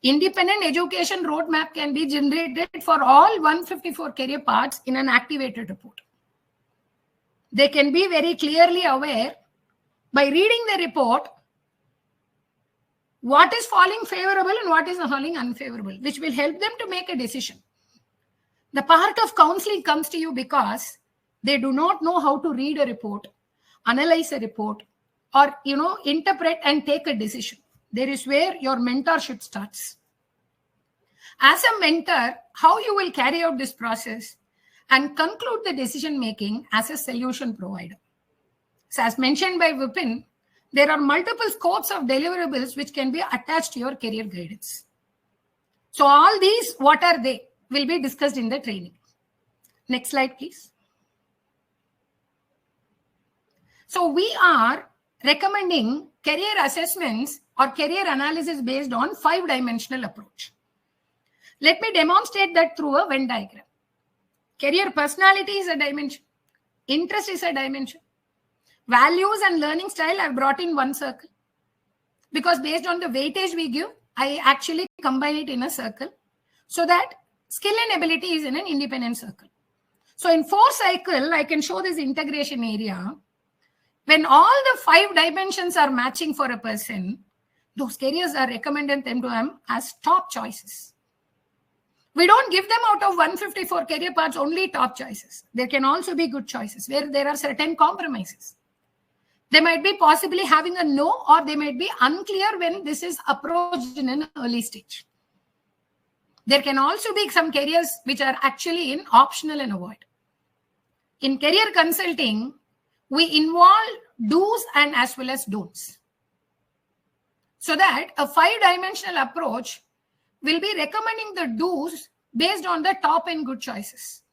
Independent education roadmap can be generated for all 154 career paths in an activated report. They can be very clearly aware by reading the report what is falling favorable and what is falling unfavorable, which will help them to make a decision. The part of counseling comes to you because they do not know how to read a report, analyze a report, or interpret and take a decision. There is where your mentorship starts. As a mentor, how you will carry out this process and conclude the decision making as a solution provider. So as mentioned by Vipin, there are multiple scopes of deliverables which can be attached to your career guidance. So all these, what are they, will be discussed in the training. Next slide, please. So we are recommending career assessments or career analysis based on 5-dimensional approach. Let me demonstrate that through a Venn diagram. Career personality is a dimension. Interest is a dimension. Values and learning style are brought in one circle. Because based on the weightage we give, I actually combine it in a circle so that skill and ability is in an independent circle. So in 4 cycle, I can show this integration area. When all the 5 dimensions are matching for a person, those careers are recommended them to them as top choices. We don't give them out of 154 career paths only top choices. There can also be good choices where there are certain compromises. They might be possibly having a no, or they might be unclear when this is approached in an early stage. There can also be some careers which are actually in optional and avoid. In career consulting, we involve do's and as well as don'ts. So that a 5-dimensional approach will be recommending the do's based on the top and good choices.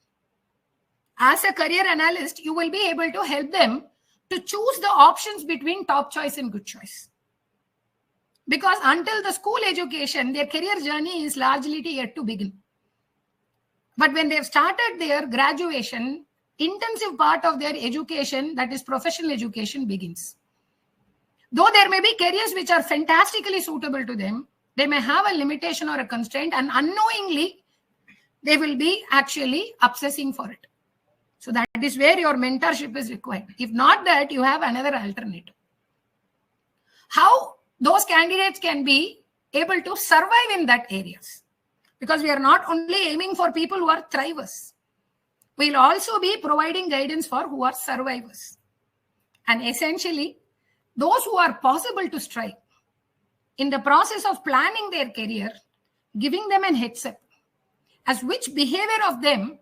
As a career analyst, you will be able to help them to choose the options between top choice and good choice. Because until the school education, their career journey is largely yet to begin. But when they have started their graduation, intensive part of their education, that is professional education, begins. Though there may be careers which are fantastically suitable to them, they may have a limitation or a constraint, and unknowingly, they will be actually obsessing for it. So that is where your mentorship is required. If not that, you have another alternative. How those candidates can be able to survive in that areas? Because we are not only aiming for people who are thrivers. We'll also be providing guidance for who are survivors. And essentially, those who are possible to strive. In the process of planning their career, giving them an heads up as which behavior of them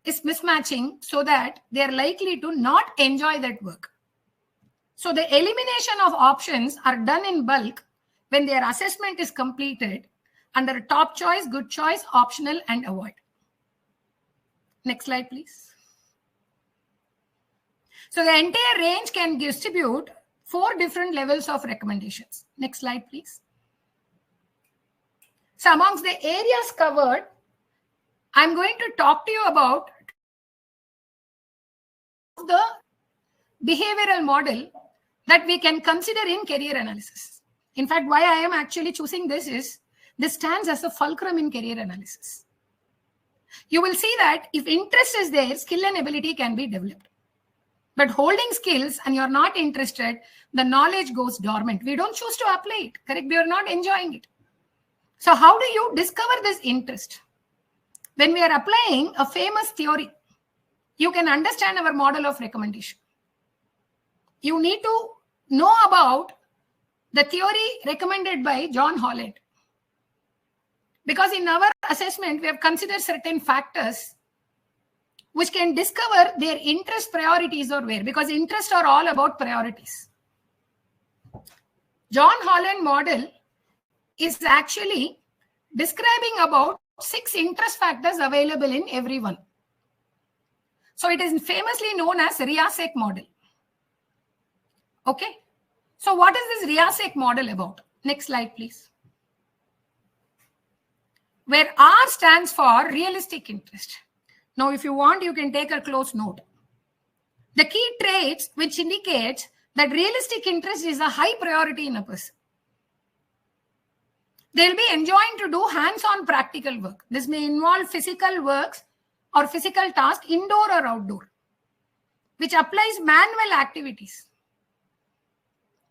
is mismatching so that they are likely to not enjoy that work. So the elimination of options are done in bulk when their assessment is completed under top choice, good choice, optional, and avoid. Next slide, please. So the entire range can distribute 4 different levels of recommendations. Next slide, please. So amongst the areas covered, I'm going to talk to you about the behavioral model that we can consider in career analysis. In fact, why I am actually choosing this is, this stands as a fulcrum in career analysis. You will see that if interest is there, skill and ability can be developed. But holding skills and you're not interested, the knowledge goes dormant. We don't choose to apply it, correct? We are not enjoying it. So how do you discover this interest? When we are applying a famous theory, you can understand our model of recommendation. You need to know about the theory recommended by John Holland. Because in our assessment, we have considered certain factors which can discover their interest priorities or where, because interests are all about priorities. John Holland model is actually describing about 6 interest factors available in everyone. So it is famously known as Riasek model. Okay. So what is this Riasek model about? Next slide, please. Where R stands for realistic interest. Now, if you want, you can take a close note. The key traits which indicates that realistic interest is a high priority in a person. They'll be enjoying to do hands-on practical work. This may involve physical works or physical tasks, indoor or outdoor, which applies manual activities.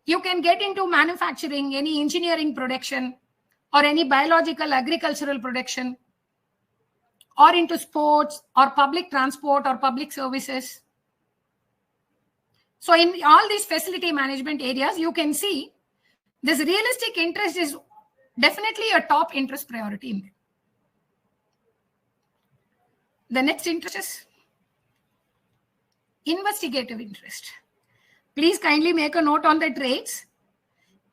You can get into manufacturing, any engineering production, or any biological agricultural production, or into sports or public transport or public services. So in all these facility management areas, you can see this realistic interest is definitely a top interest priority in there. The next interest is investigative interest. Please kindly make a note on the traits.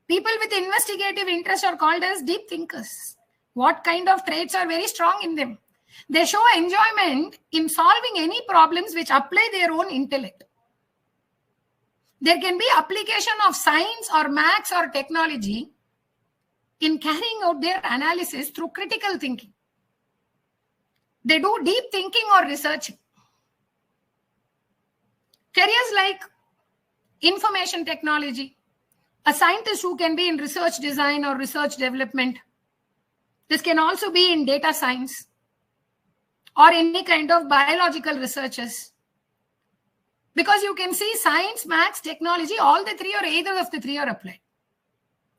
People with investigative interest are called as deep thinkers. What kind of traits are very strong in them? They show enjoyment in solving any problems which apply their own intellect. There can be application of science or maths or technology in carrying out their analysis through critical thinking. They do deep thinking or researching. Careers like information technology, a scientist who can be in research design or research development. This can also be in data science or any kind of biological researches. Because you can see science, maths, technology, all the three or either of the three are applied.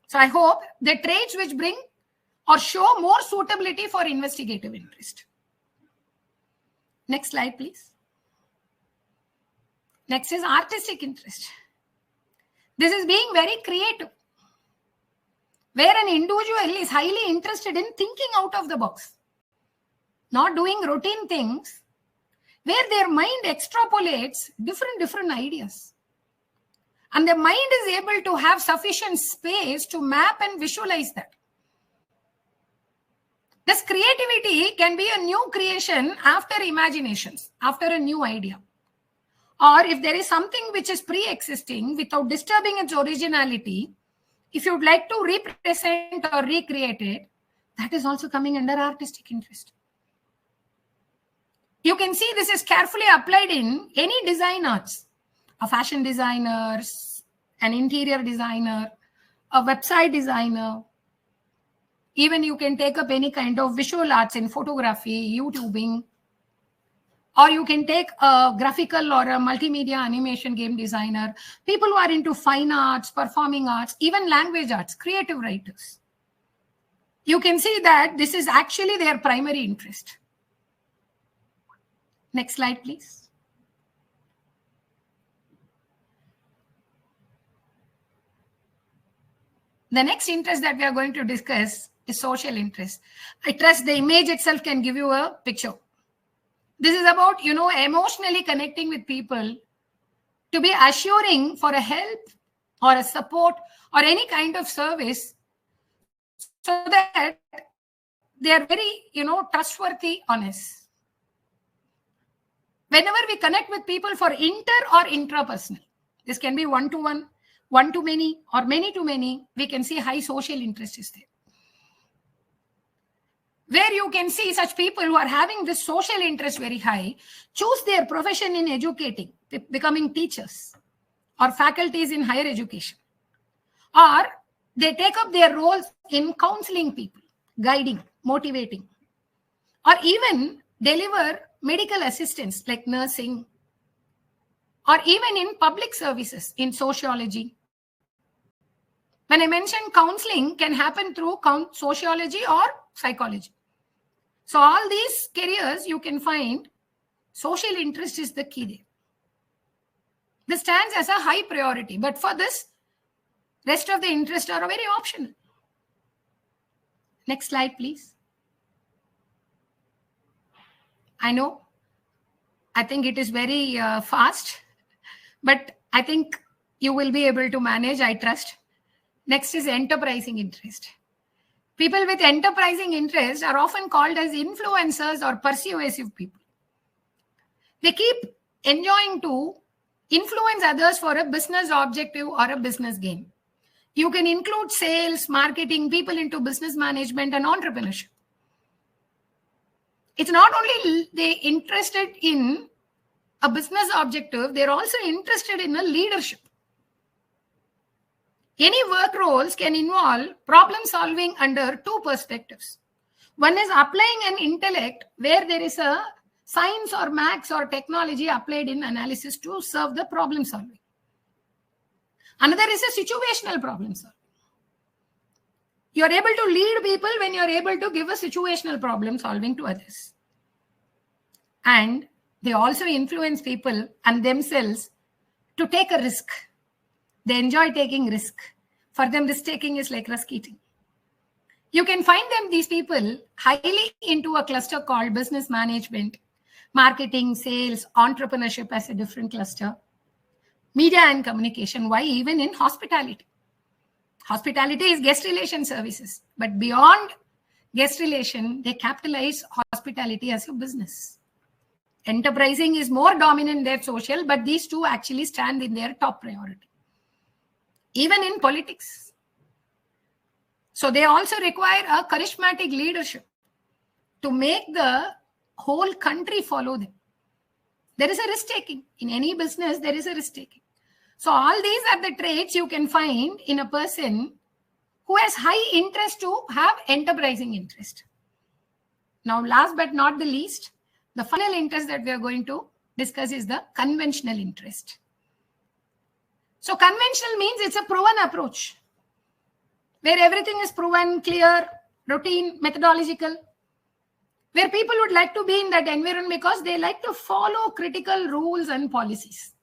So I hope the traits which bring or show more suitability for investigative interest. Next slide, please. Next is artistic interest. This is being very creative, where an individual is highly interested in thinking out of the box, not doing routine things, where their mind extrapolates different ideas. And the mind is able to have sufficient space to map and visualize that. This creativity can be a new creation after imaginations, after a new idea. Or if there is something which is pre-existing without disturbing its originality, if you would like to represent or recreate it, that is also coming under artistic interest. You can see this is carefully applied in any design arts. A fashion designer, an interior designer, a website designer. Even you can take up any kind of visual arts in photography, YouTubing, or you can take a graphical or a multimedia animation game designer, people who are into fine arts, performing arts, even language arts, creative writers. You can see that this is actually their primary interest. Next slide, please. The next interest that we are going to discuss is social interest. I trust the image itself can give you a picture. This is about, emotionally connecting with people, to be assuring for a help or a support or any kind of service, so that they are very, trustworthy, honest. Whenever we connect with people for inter or intrapersonal, this can be one-to-one, one-to-many, or many-to-many, we can see high social interest is there. Where you can see such people who are having this social interest very high, choose their profession in educating, becoming teachers or faculties in higher education. Or they take up their roles in counseling people, guiding, motivating, or even deliver medical assistance like nursing, or even in public services in sociology. When I mentioned counseling can happen through sociology or psychology. So all these careers you can find social interest is the key there. This stands as a high priority, but for this, rest of the interests are very optional. Next slide, please. I think it is very fast, but I think you will be able to manage, I trust. Next is enterprising interest. People with enterprising interest are often called as influencers or persuasive people. They keep enjoying to influence others for a business objective or a business gain. You can include sales, marketing, people into business management and entrepreneurship. It's not only they interested in a business objective, they're also interested in a leadership. Any work roles can involve problem solving under two perspectives. One is applying an intellect where there is a science or maths or technology applied in analysis to serve the problem solving. Another is a situational problem solving. You are able to lead people when you are able to give a situational problem solving to others. And they also influence people and themselves to take a risk. They enjoy taking risk. For them, risk taking is like risk eating. You can find these people highly into a cluster called business management, marketing, sales, entrepreneurship as a different cluster, media and communication. Why? Even in hospitality. Hospitality is guest relation services, but beyond guest relation, they capitalize hospitality as a business. Enterprising is more dominant than social, but these two actually stand in their top priority. Even in politics. So they also require a charismatic leadership to make the whole country follow them. There is a risk-taking. In any business, there is a risk-taking. So all these are the traits you can find in a person who has high interest to have enterprising interest. Now, last but not the least, The final interest that we are going to discuss is the conventional interest. So conventional means it's a proven approach where everything is proven, clear, routine, methodological, where people would like to be in that environment because they like to follow critical rules and policies.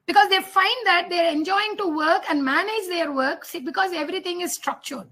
Because they find that they're enjoying to work and manage their work because everything is structured.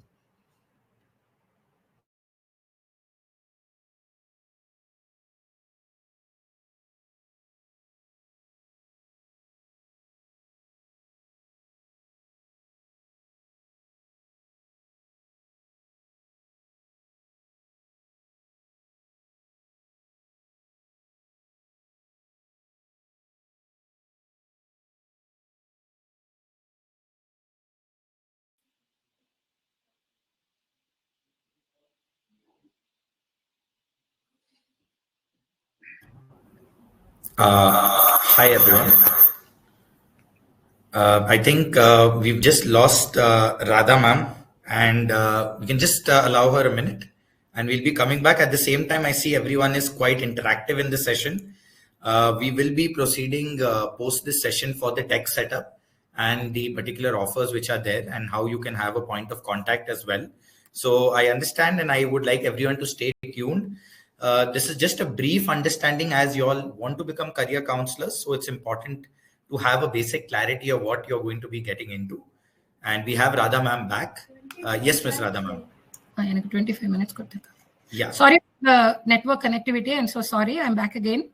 Hi, everyone. I think we've just lost Radha ma'am, and we can just allow her a minute, and we'll be coming back. At the same time, I see everyone is quite interactive in the session. We will be proceeding post this session for the tech setup and the particular offers which are there and how you can have a point of contact as well. So I understand, and I would like everyone to stay tuned. This is just a brief understanding as you all want to become career counselors. So it's important to have a basic clarity of what you're going to be getting into. And we have Radha ma'am back. Yes, Ms. Radha ma'am. 25 minutes. Yeah. Sorry for the network connectivity. I'm so sorry. I'm back again.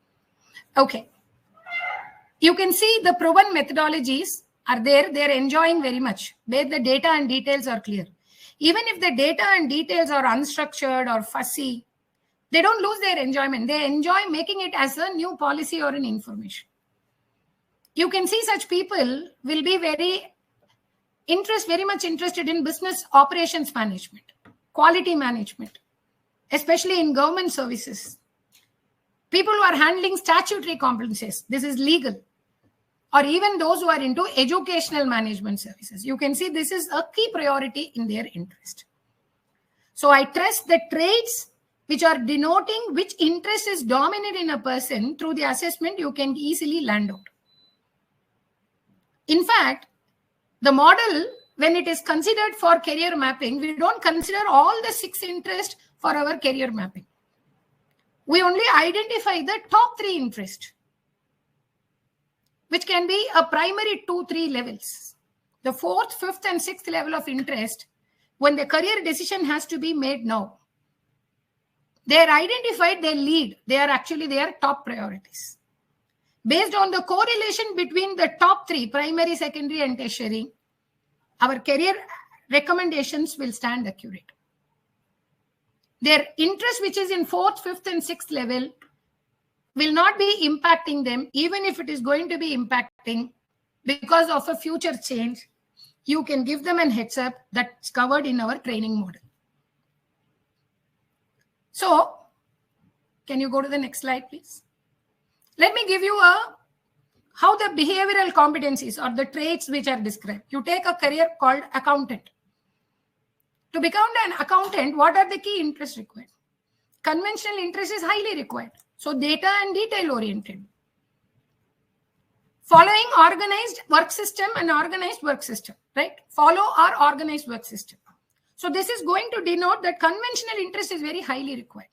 Okay. You can see the proven methodologies are there. They're enjoying very much where the data and details are clear. Even if the data and details are unstructured or fussy, they don't lose their enjoyment. They enjoy making it as a new policy or an information. You can see such people will be very much interested in business operations management, quality management, especially in government services. People who are handling statutory compliances, this is legal, or even those who are into educational management services. You can see this is a key priority in their interest. So I trust the traits which are denoting which interest is dominant in a person through the assessment you can easily land out. In fact, the model, when it is considered for career mapping, we don't consider all the 6 interests for our career mapping. We only identify the top 3 interests, which can be a primary 2-3 levels. The 4th, 5th, and 6th level of interest, when the career decision has to be made now, they are identified, they lead. They are actually their top priorities. Based on the correlation between the top 3, primary, secondary, and tertiary, our career recommendations will stand accurate. Their interest, which is in 4th, 5th, and 6th level, will not be impacting them, even if it is going to be impacting because of a future change. You can give them a heads up that's covered in our training model. So, can you go to the next slide, please? Let me give you how the behavioral competencies or the traits which are described. You take a career called accountant. To become an accountant, what are the key interests required? Conventional interest is highly required. So data and detail oriented. Following organized work system and organized work system, right? Follow our organized work system. So this is going to denote that conventional interest is very highly required.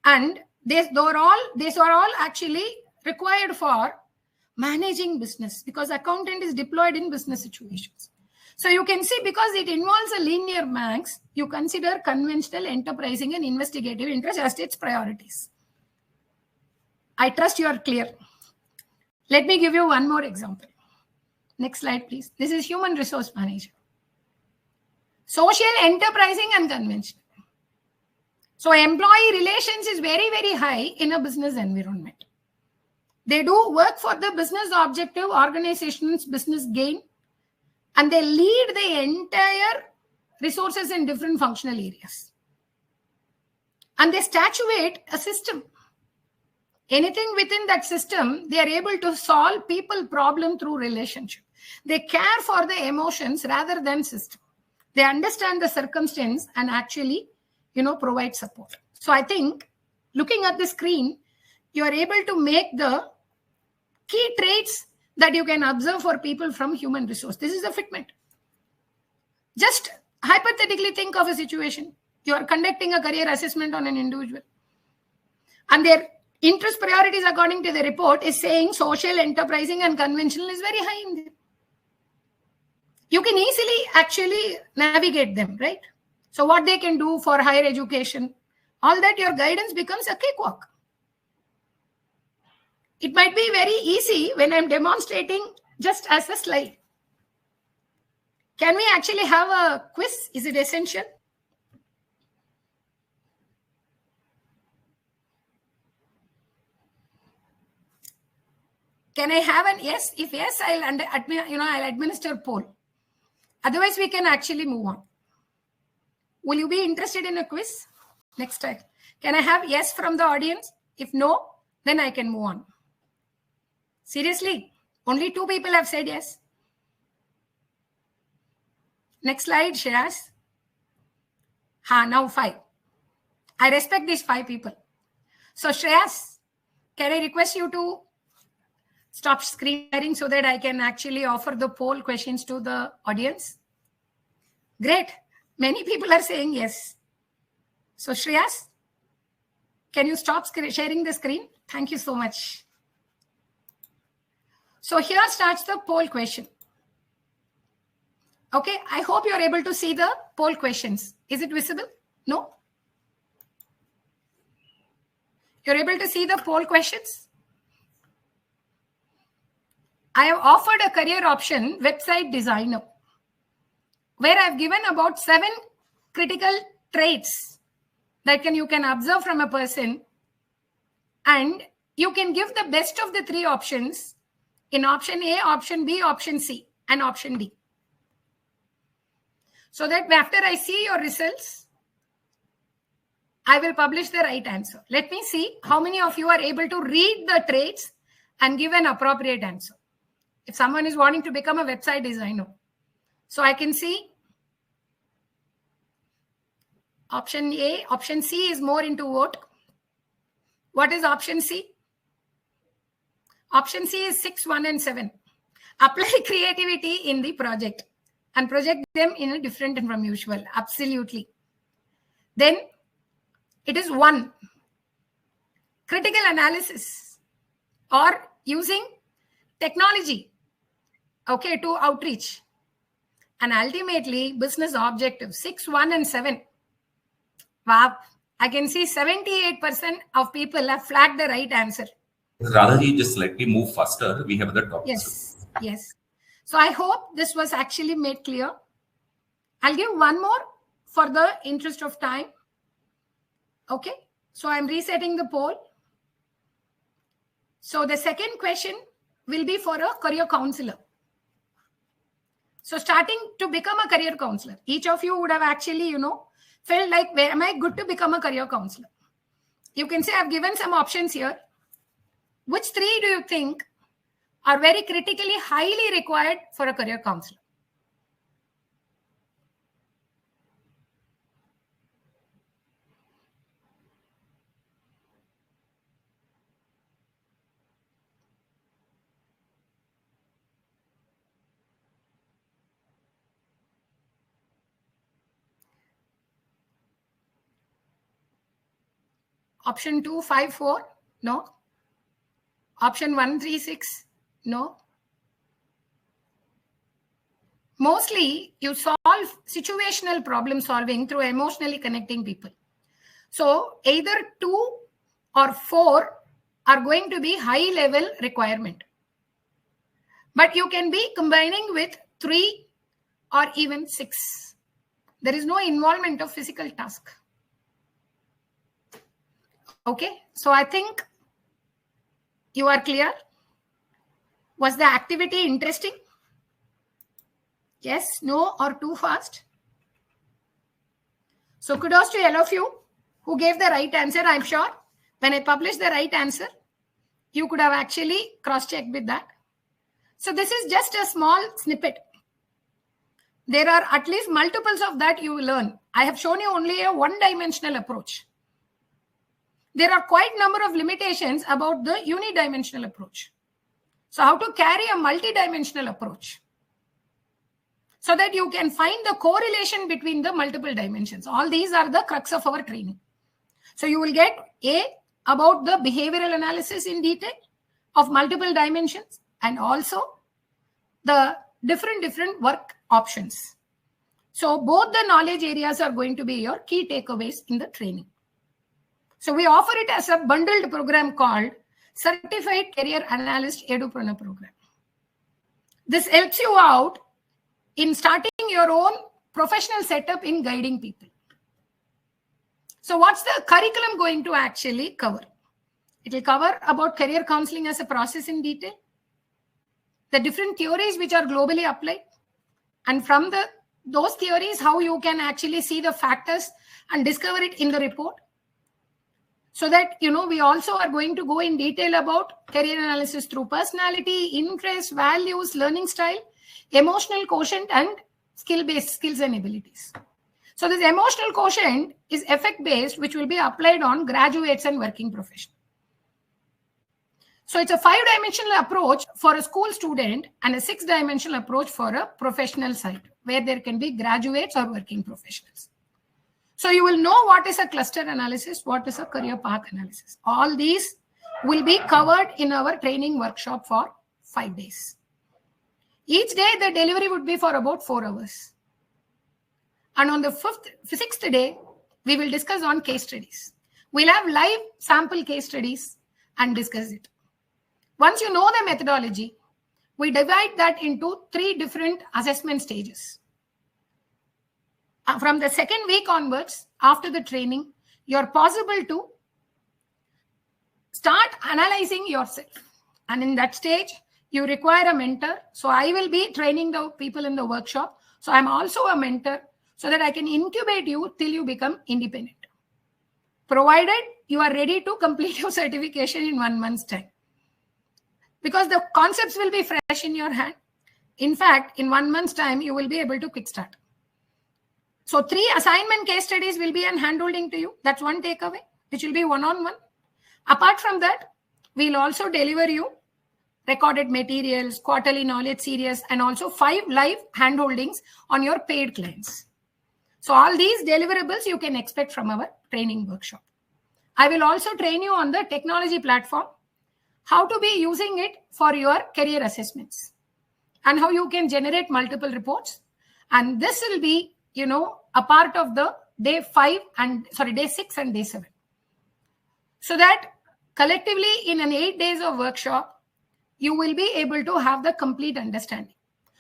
And these are all actually required for managing business because accountant is deployed in business situations. So you can see because it involves a linear max, you consider conventional enterprising and investigative interest as its priorities. I trust you are clear. Let me give you one more example. Next slide, please. This is human resource manager. Social enterprising and conventional. So employee relations is very, very high in a business environment. They do work for the business objective, organization's business gain, and they lead the entire resources in different functional areas. And they statuate a system. Anything within that system, they are able to solve people problem through relationship. They care for the emotions rather than system. They understand the circumstance and actually, provide support. So I think looking at the screen, you are able to make the key traits that you can observe for people from human resource. This is a fitment. Just hypothetically think of a situation. You are conducting a career assessment on an individual, and their interest priorities according to the report is saying social, enterprising, and conventional is very high in there. You can easily actually navigate them, right? So what they can do for higher education, all that, your guidance becomes a cakewalk. It might be very easy when I'm demonstrating just as a slide. Can we actually have a quiz? Is it essential? Can I have an yes? If yes, I'll administer poll. Otherwise, we can actually move on. Will you be interested in a quiz next time? Can I have yes from the audience? If no, then I can move on. Seriously, only 2 people have said yes. Next slide, Shreyas. Now 5. I respect these 5 people. So Shreyas, can I request you to stop screen sharing so that I can actually offer the poll questions to the audience? Great. Many people are saying yes. So Shreyas, can you stop sharing the screen? Thank you so much. So here starts the poll question. Okay, I hope you're able to see the poll questions. Is it visible? No? You're able to see the poll questions? I have offered a career option, website designer, where I've given about 7 critical traits that you can observe from a person, and you can give the best of the 3 options in option A, option B, option C, and option D. So that after I see your results, I will publish the right answer. Let me see how many of you are able to read the traits and give an appropriate answer. If someone is wanting to become a website designer, so I can see option A, option C is more into vote. What is option C? Option C is 6, 1, and 7. Apply creativity in the project and project them in a different and from usual. Absolutely. Then it is 1. Critical analysis or using technology, okay, to outreach. And ultimately, business objective, 6, 1, and 7. Wow. I can see 78% of people have flagged the right answer. Radha ji, just slightly move faster. We have other topics. Yes. So I hope this was actually made clear. I'll give one more for the interest of time. Okay. So I'm resetting the poll. So the second question will be for a career counselor. So starting to become a career counselor, each of you would have actually, felt like, where am I good to become a career counselor? You can say I've given some options here. Which 3 do you think are very critically highly required for a career counselor? Option 2, 5, 4, no. Option 1, 3, 6, no. Mostly, you solve situational problem solving through emotionally connecting people. So either 2 or 4 are going to be high level requirement. But you can be combining with 3 or even 6. There is no involvement of physical task. Okay, so I think you are clear. Was the activity interesting? Yes, no, or too fast? So kudos to all of you who gave the right answer. I'm sure when I publish the right answer, you could have actually cross-checked with that. So this is just a small snippet. There are at least multiples of that you will learn. I have shown you only a one-dimensional approach. there are quite a number of limitations about the unidimensional approach. So how to carry a multidimensional approach so that you can find the correlation between the multiple dimensions. All these are the crux of our training. So you will get about the behavioral analysis in detail of multiple dimensions and also the different work options. So both the knowledge areas are going to be your key takeaways in the training. So we offer it as a bundled program called Certified Career Analyst Edupreneur Program. This helps you out in starting your own professional setup in guiding people. So what's the curriculum going to actually cover? It will cover about career counseling as a process in detail, the different theories which are globally applied, and from those theories, how you can actually see the factors and discover it in the report. So that, we also are going to go in detail about career analysis through personality, interests, values, learning style, emotional quotient, and skill-based skills and abilities. So this emotional quotient is effect-based, which will be applied on graduates and working professionals. So it's a 5-dimensional approach for a school student and a 6-dimensional approach for a professional side, where there can be graduates or working professionals. So you will know what is a cluster analysis, what is a career path analysis. All these will be covered in our training workshop for 5 days. Each day, the delivery would be for about 4 hours. And on the 6th day, we will discuss on case studies. We'll have live sample case studies and discuss it. Once you know the methodology, we divide that into 3 different assessment stages. From the 2nd week onwards, after the training, you're possible to start analyzing yourself. And in that stage, you require a mentor. So I will be training the people in the workshop. So I'm also a mentor so that I can incubate you till you become independent. Provided you are ready to complete your certification in 1 month's time. Because the concepts will be fresh in your hand. In fact, in 1 month's time, you will be able to kickstart. So 3 assignment case studies will be an handholding to you. That's one takeaway, which will be one-on-one. Apart from that, we'll also deliver you recorded materials, quarterly knowledge series, and also 5 live handholdings on your paid clients. So all these deliverables you can expect from our training workshop. I will also train you on the technology platform, how to be using it for your career assessments, and how you can generate multiple reports. And this will be, a part of the day 6 and day 7. So that collectively in an 8 days of workshop, you will be able to have the complete understanding.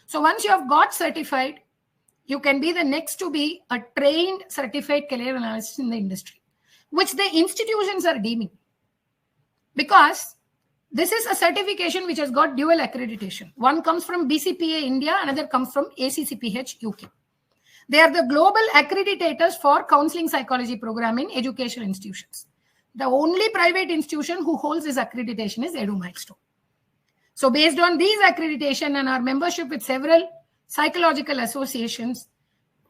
So once you have got certified, you can be the next to be a trained certified career analyst in the industry, which the institutions are deeming. Because this is a certification which has got dual accreditation. One comes from BCPA India, another comes from ACCPH UK. They are the global accreditators for counseling psychology program in educational institutions. The only private institution who holds this accreditation is EduMilestone. So based on these accreditation and our membership with several psychological associations,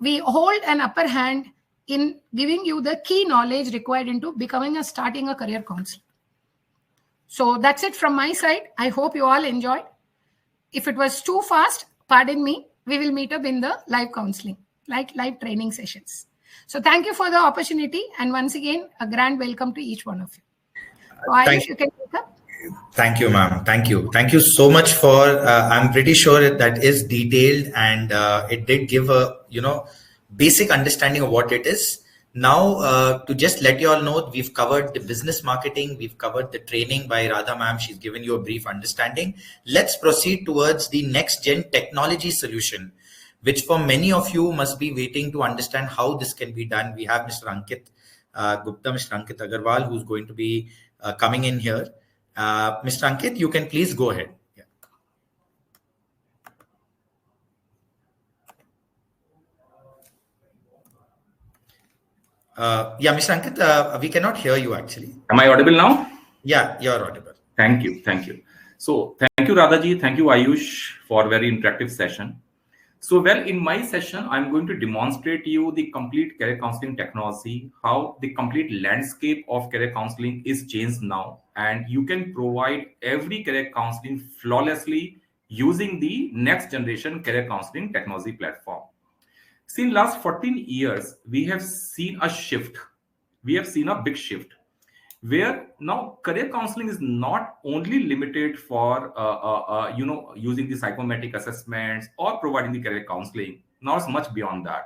we hold an upper hand in giving you the key knowledge required into starting a career counselor. So that's it from my side. I hope you all enjoyed. If it was too fast, pardon me, we will meet up in the live counseling, like live training sessions. So thank you for the opportunity. And once again, a grand welcome to each one of you. So Ayush, you can pick up. Thank you, ma'am. Thank you. Thank you so much for, I'm pretty sure that is detailed and it did give a, basic understanding of what it is. Now, to just let you all know, we've covered the business marketing, we've covered the training by Radha ma'am. She's given you a brief understanding. Let's proceed towards the next gen technology solution, which for many of you must be waiting to understand how this can be done. We have Mr. Ankit Gupta, Mr. Ankit Agarwal, who's going to be coming in here. Mr. Ankit, you can please go ahead. Mr. Ankit, we cannot hear you actually. Am I audible now? Yeah, you're audible. Thank you. So thank you, Radha ji. Thank you, Ayush, for a very interactive session. So, well, in my session, I'm going to demonstrate you the complete career counseling technology, how the complete landscape of career counseling is changed now, and you can provide every career counseling flawlessly using the next generation career counseling technology platform. Since last 14 years, we have seen a shift. We have seen a big shift where now career counseling is not only limited for using the psychometric assessments or providing the career counseling. Now it's much beyond that.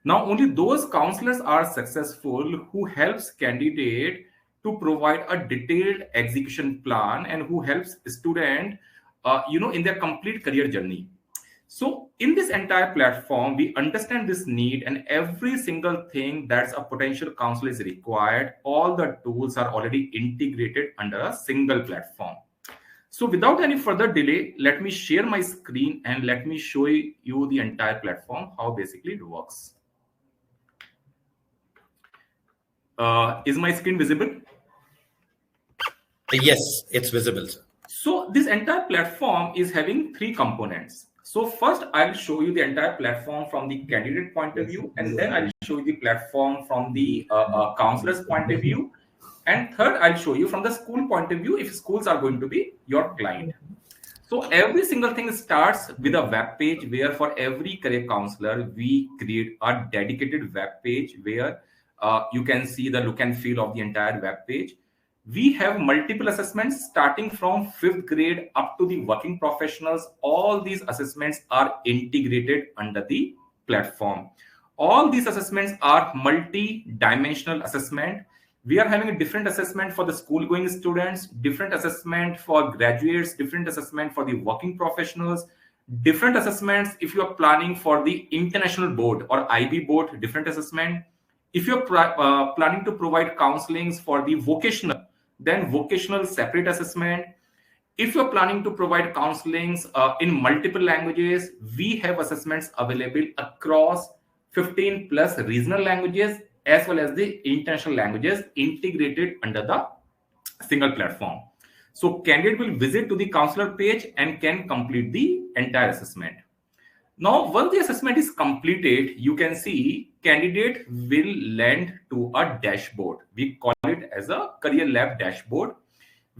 Now only those counselors are successful who helps candidate to provide a detailed execution plan and who helps student in their complete career journey. So in this entire platform, we understand this need, and every single thing that's a potential counselor is required. All the tools are already integrated under a single platform. So without any further delay, let me share my screen and let me show you the entire platform, how basically it works. Is my screen visible? Yes, it's visible, sir. So this entire platform is having three components. So first, I'll show you the entire platform from the candidate point of view, and then I'll show you the platform from the counselor's point of view. And third, I'll show you from the school point of view if schools are going to be your client. So every single thing starts with a web page where for every career counselor, we create a dedicated web page where you can see the look and feel of the entire web page. We have multiple assessments starting from 5th grade up to the working professionals. All these assessments are integrated under the platform. All these assessments are multi-dimensional assessment. We are having a different assessment for the school-going students, different assessment for graduates, different assessment for the working professionals, different assessments if you are planning for the international board or IB board, different assessment. If you're planning to provide counselings for the vocational, then vocational separate assessment. If you're planning to provide counselings in multiple languages, we have assessments available across 15 plus regional languages as well as the international languages integrated under the single platform. So candidate will visit to the counselor page and can complete the entire assessment. Now, once the assessment is completed, you can see candidate will land to a dashboard. We call it as a career lab dashboard,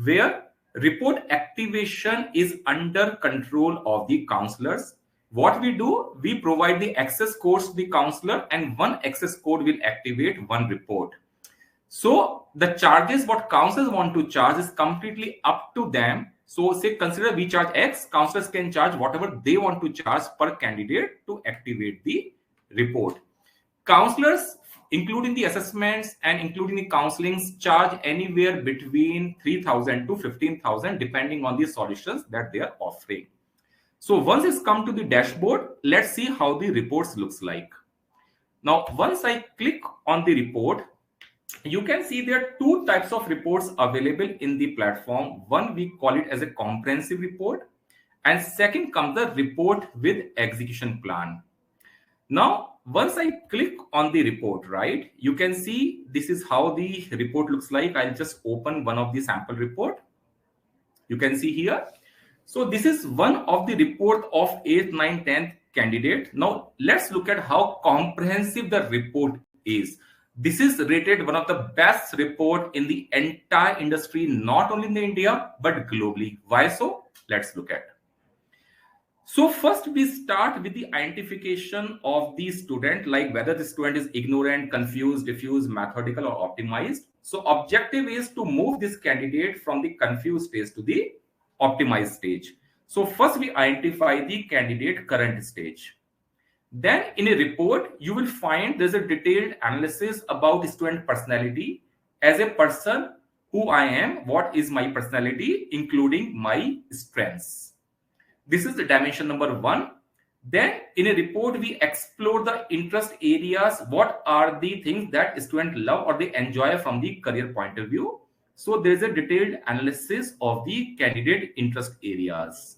where report activation is under control of the counselors. What we do, we provide the access codes to the counselor, and one access code will activate one report. So the charges what counselors want to charge is completely up to them. So say consider we charge X, counselors can charge whatever they want to charge per candidate to activate the report. Counselors, including the assessments and including the counselings, charge anywhere between 3,000 to 15,000 depending on the solutions that they are offering. So once it's come to the dashboard, let's see how the reports looks like. Now, once I click on the report, you can see there are two types of reports available in the platform. One, we call it as a comprehensive report, and second comes the report with execution plan. Now, once I click on the report, right, you can see this is how the report looks like. I'll just open one of the sample report. You can see here. So this is one of the report of 8th, 9th, 10th candidate. Now, let's look at how comprehensive the report is. This is rated one of the best report in the entire industry, not only in India, but globally. Why so? Let's look at. So first we start with the identification of the student, like whether the student is ignorant, confused, diffuse, methodical, or optimized. So objective is to move this candidate from the confused stage to the optimized stage. So first we identify the candidate current stage. Then in a report, you will find there's a detailed analysis about student personality. As a person, who I am, what is my personality, including my strengths. This is the dimension number 1. Then in a report, we explore the interest areas. What are the things that students love or they enjoy from the career point of view? So there's a detailed analysis of the candidate interest areas.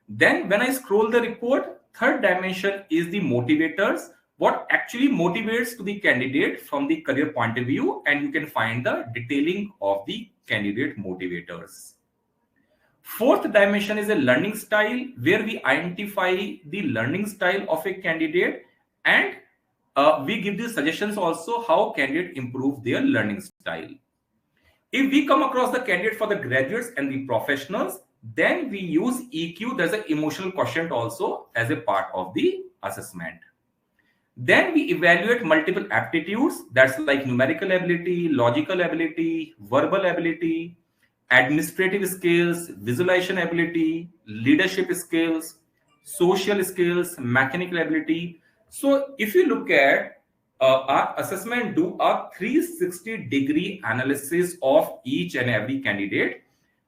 Then when I scroll the report, third dimension is the motivators. What actually motivates to the candidate from the career point of view, and you can find the detailing of the candidate motivators. Fourth dimension is a learning style, where we identify the learning style of a candidate, and we give the suggestions also how candidate improve their learning style. If we come across the candidate for the graduates and the professionals, then we use EQ, there's an emotional quotient also as a part of the assessment. Then we evaluate multiple aptitudes, that's like numerical ability, logical ability, verbal ability, administrative skills, visualization ability, leadership skills, social skills, mechanical ability. So if you look at our assessment, do a 360-degree analysis of each and every candidate.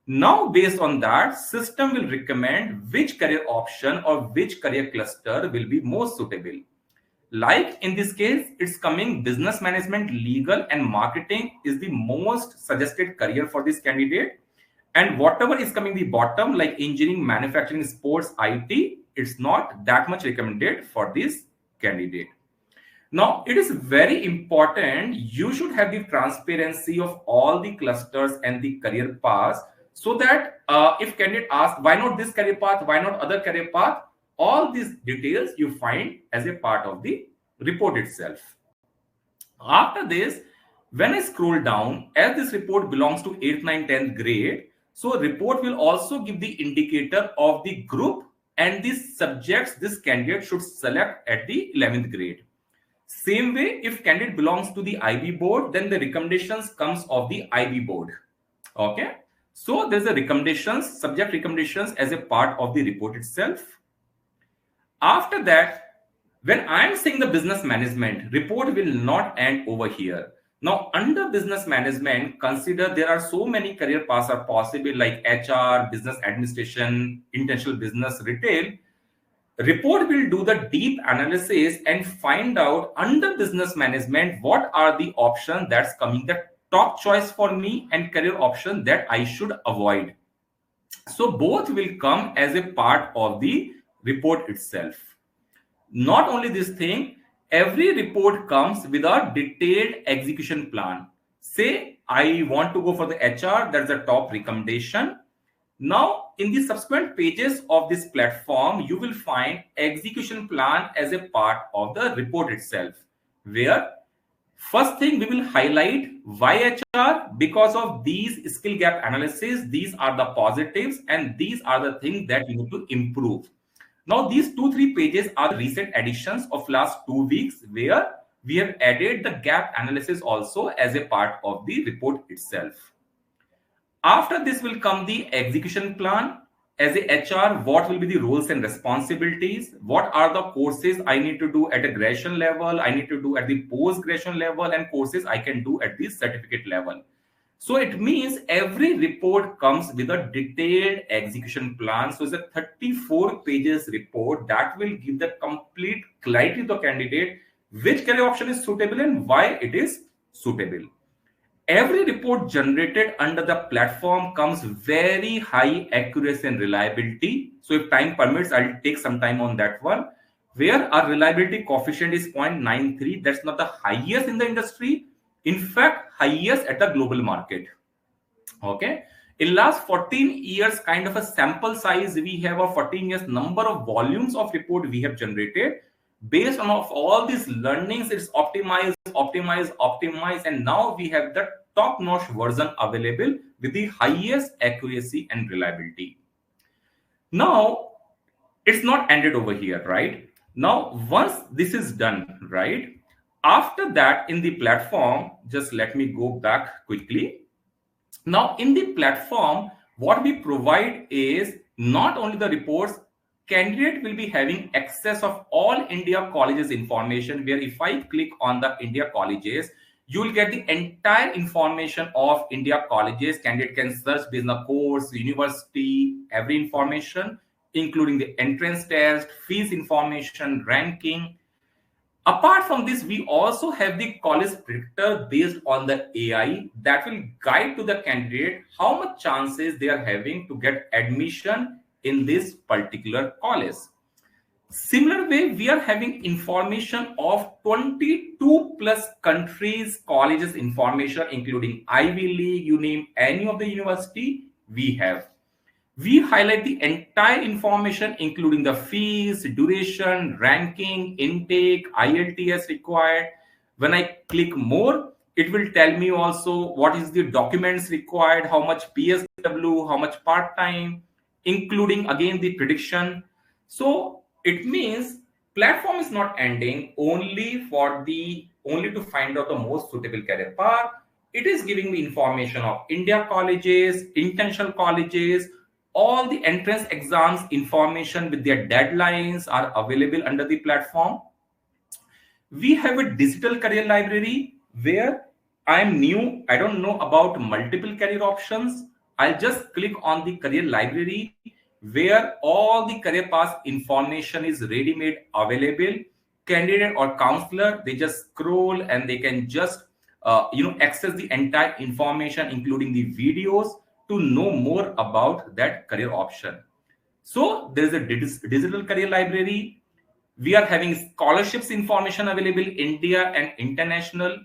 Now, based on that, system will recommend which career option or which career cluster will be most suitable. Like in this case, it's coming business management, legal, and marketing is the most suggested career for this candidate. And whatever is coming the bottom, like engineering, manufacturing, sports, IT, it's not that much recommended for this candidate. Now, it is very important, you should have the transparency of all the clusters and the career paths, so that if candidate asks, why not this career path, why not other career path, all these details you find as a part of the report itself. After this, when I scroll down, as this report belongs to 8th, 9th, 10th grade, so report will also give the indicator of the group and the subjects this candidate should select at the 11th grade. Same way, if candidate belongs to the IB board, then the recommendations comes of the IB board. Okay. So there's a recommendations, subject recommendations as a part of the report itself. After that, when I'm saying the business management, report will not end over here. Now, under business management, consider there are so many career paths are possible, like HR, business administration, intentional business, retail. Report will do the deep analysis and find out under business management what are the options that's coming the top choice for me and career option that I should avoid. So both will come as a part of the report itself. Not only this thing, every report comes with a detailed execution plan. Say I want to go for the HR, that's the top recommendation. Now, in the subsequent pages of this platform, you will find execution plan as a part of the report itself, where first thing we will highlight why HR, because of these skill gap analysis, these are the positives and these are the things that you need to improve. Now, these 2-3 pages are the recent additions of last 2 weeks, where we have added the gap analysis also as a part of the report itself. After this will come the execution plan. As a HR, what will be the roles and responsibilities? What are the courses I need to do at a graduation level? I need to do at the post-graduation level, and courses I can do at the certificate level. So it means every report comes with a detailed execution plan. So it's a 34 pages report that will give the complete clarity to the candidate, which career option is suitable and why it is suitable. Every report generated under the platform comes very high accuracy and reliability. So if time permits, I'll take some time on that one, where our reliability coefficient is 0.93. That's not the highest in the industry. In fact, highest at the global market. Okay. In last 14 years, kind of a sample size, we have a 14 years number of volumes of report we have generated. Based on all these learnings, it's optimized, and now we have the top-notch version available with the highest accuracy and reliability. Now, it's not ended over here, right? Now, once this is done, right? After that, in the platform, just let me go back quickly. Now, in the platform, what we provide is not only the reports, candidate will be having access of all India colleges information, where if I click on the India colleges, you will get the entire information of India colleges. Candidate can search based on the course, university, every information, including the entrance test, fees information, ranking. Apart from this, we also have the college predictor based on the AI that will guide to the candidate how much chances they are having to get admission in this particular college. Similar way, we are having information of 22 plus countries, colleges information, including Ivy League, you name any of the university we have. We highlight the entire information, including the fees, duration, ranking, intake, IELTS required. When I click more, it will tell me also what is the documents required, how much PSW, how much part-time, including again the prediction. So it means platform is not ending only to find out the most suitable career path. It is giving me information of India colleges, international colleges, all the entrance exams information with their deadlines are available under the platform. We have a digital career library where I'm new, I don't know about multiple career options. I'll just click on the career library where all the career path information is ready-made available. Candidate or counselor, they just scroll and they can just access the entire information, including the videos, to know more about that career option. So there is a digital career library. We are having scholarships information available, India and international.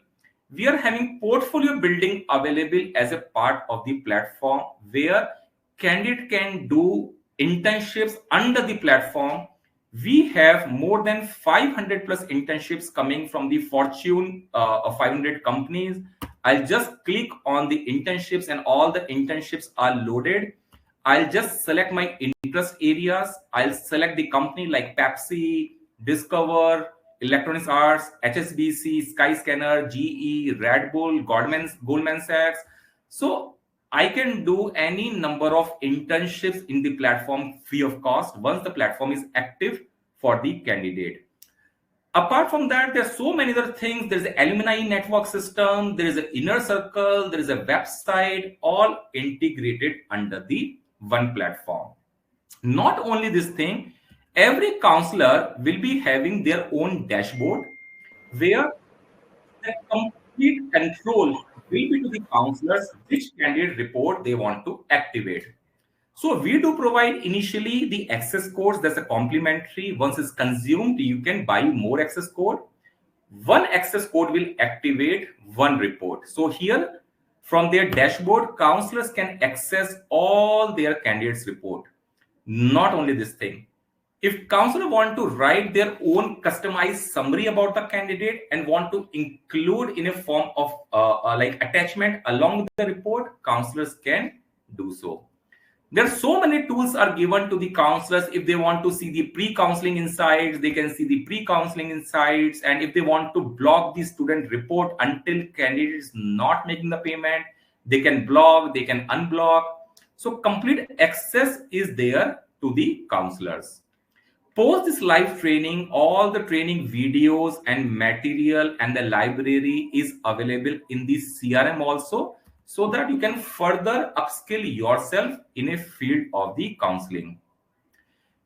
We are having portfolio building available as a part of the platform where candidate can do internships under the platform. We have more than 500 plus internships coming from the Fortune 500 companies. I'll just click on the internships and all the internships are loaded. I'll just select my interest areas. I'll select the company like Pepsi, Discover, Electronics Arts, HSBC, Skyscanner, GE, Red Bull, Goldman Sachs. So I can do any number of internships in the platform free of cost once the platform is active for the candidate. Apart from that, there are so many other things. There's an alumni network system, there is an inner circle, there is a website, all integrated under the one platform. Not only this thing, every counselor will be having their own dashboard where the complete control will be to the counselors which candidate report they want to activate. So we do provide initially the access codes. That's a complimentary. Once it's consumed, you can buy more access code. One access code will activate one report. So here from their dashboard, counselors can access all their candidates report. Not only this thing, if counselor want to write their own customized summary about the candidate and want to include in a form of like attachment along with the report, counselors can do so. There are so many tools are given to the counselors. If they want to see the pre-counseling insights, they can see the pre-counseling insights. And if they want to block the student report until candidate is not making the payment, they can block, they can unblock. So complete access is there to the counselors. Post this live training, all the training videos and material and the library is available in the CRM also, so that you can further upskill yourself in a field of the counseling.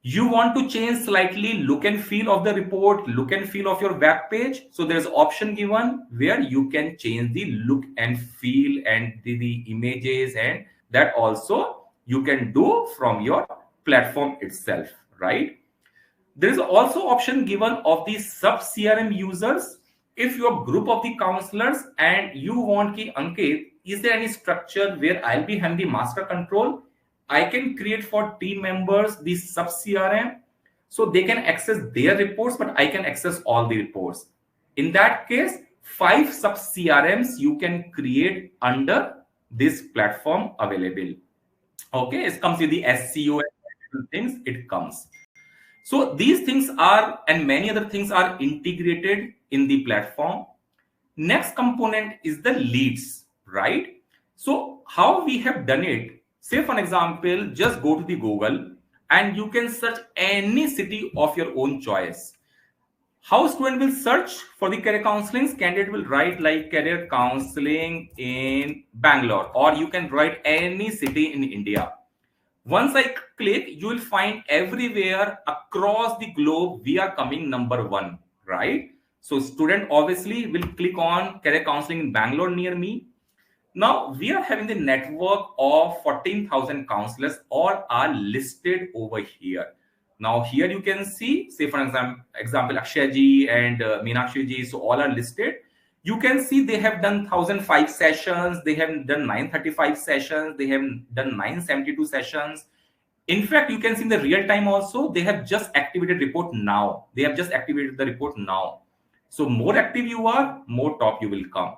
You want to change slightly look and feel of the report, look and feel of your web page. So there's option given where you can change the look and feel and the images, and that also you can do from your platform itself, right? There is also option given of the sub CRM users. If your group of the counselors and you want ki Ankit, is there any structure where I'll be having the master control? I can create for team members the sub CRM so they can access their reports, but I can access all the reports. In that case, 5 sub CRMs you can create under this platform available. Okay, it comes with the SEO and things, it comes. So these things are, and many other things are integrated in the platform. Next component is the leads, right? So how we have done it, say for example, just go to the Google and you can search any city of your own choice. How student will search for the career counseling? Candidate will write like career counseling in Bangalore, or you can write any city in India. Once I click, you will find everywhere across the globe, we are coming number 1, right? So student obviously will click on career counseling in Bangalore near me. Now we are having the network of 14,000 counselors, all are listed over here. Now here you can see, say for example, Akshay ji and Meenakshi ji, so all are listed. You can see they have done 1,005 sessions, they have done 935 sessions, they have done 972 sessions. In fact, you can see in the real time also, they have just activated report now. They have just activated the report now. So more active you are, more top you will come.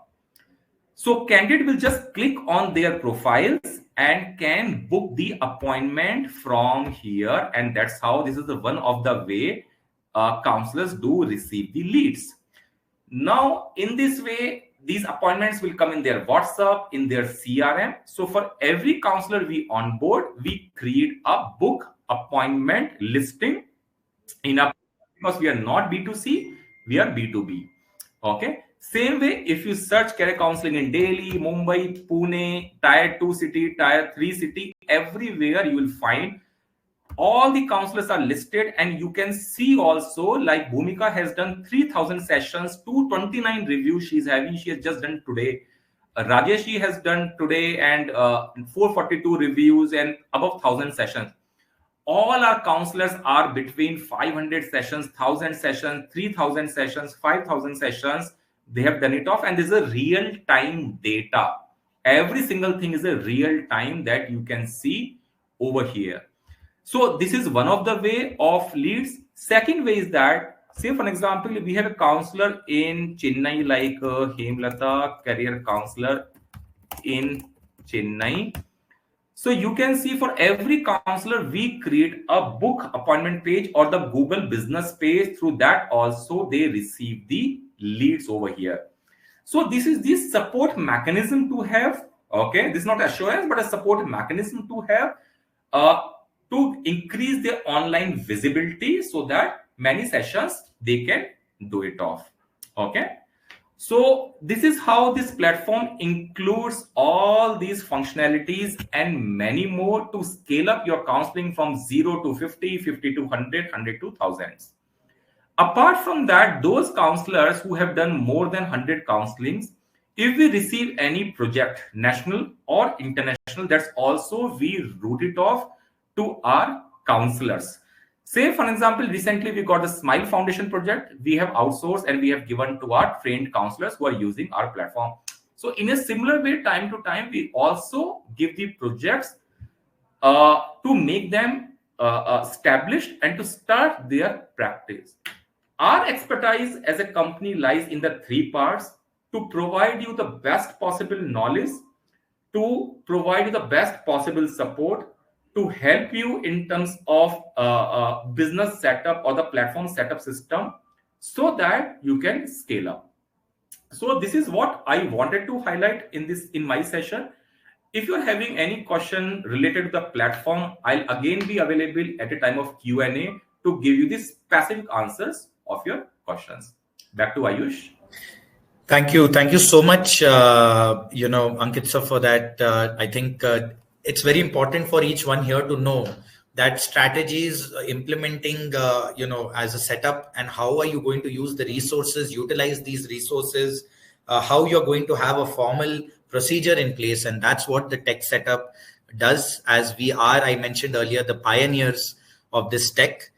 So candidate will just click on their profiles and can book the appointment from here. And that's how this is the one of the way counselors do receive the leads. Now, in this way, these appointments will come in their WhatsApp, in their CRM. So for every counselor we onboard, we create a book appointment listing in a, because we are not B2C, we are B2B. Okay. Same way, if you search career counseling in Delhi, Mumbai, Pune, Tier 2 city, Tier 3 city, everywhere you will find all the counselors are listed, and you can see also like Bhumika has done 3,000 sessions, 229 reviews she's having. She has just done today. Rajesh has done today and 442 reviews and above 1,000 sessions. All our counselors are between 500 sessions, 1,000 sessions, 3,000 sessions, 5,000 sessions. They have done it off, and this is a real-time data. Every single thing is a real time that you can see over here. So this is one of the way of leads. Second way is that, say for example, we have a counselor in Chennai, like Hemlata, career counselor in Chennai. So you can see for every counselor, we create a book appointment page or the Google business page. Through that also they receive the leads over here. So this is the support mechanism to have. Okay, this is not assurance, but a support mechanism to have to increase their online visibility, so that many sessions they can do it off. Okay. So this is how this platform includes all these functionalities and many more to scale up your counseling from 0 to 50, 50 to 100, 100 to thousands. Apart from that, those counselors who have done more than 100 counselings, if we receive any project, national or international, that's also we route it off to our counselors. Say, for example, recently we got the Smile Foundation project. We have outsourced and we have given to our trained counselors who are using our platform. So in a similar way, time to time, we also give the projects to make them established and to start their practice. Our expertise as a company lies in the three parts: to provide you the best possible knowledge, to provide you the best possible support, to help you in terms of business setup or the platform setup system, so that you can scale up. So this is what I wanted to highlight in my session. If you're having any question related to the platform, I'll again be available at a time of Q&A to give you the specific answers of your questions. Back to Ayush. Thank you so much, Ankit sir, for that. I think it's very important for each one here to know that strategies implementing, as a setup, and how are you going to use the resources, utilize these resources, how you're going to have a formal procedure in place. And that's what the tech setup does, as we are, I mentioned earlier, the pioneers of this tech.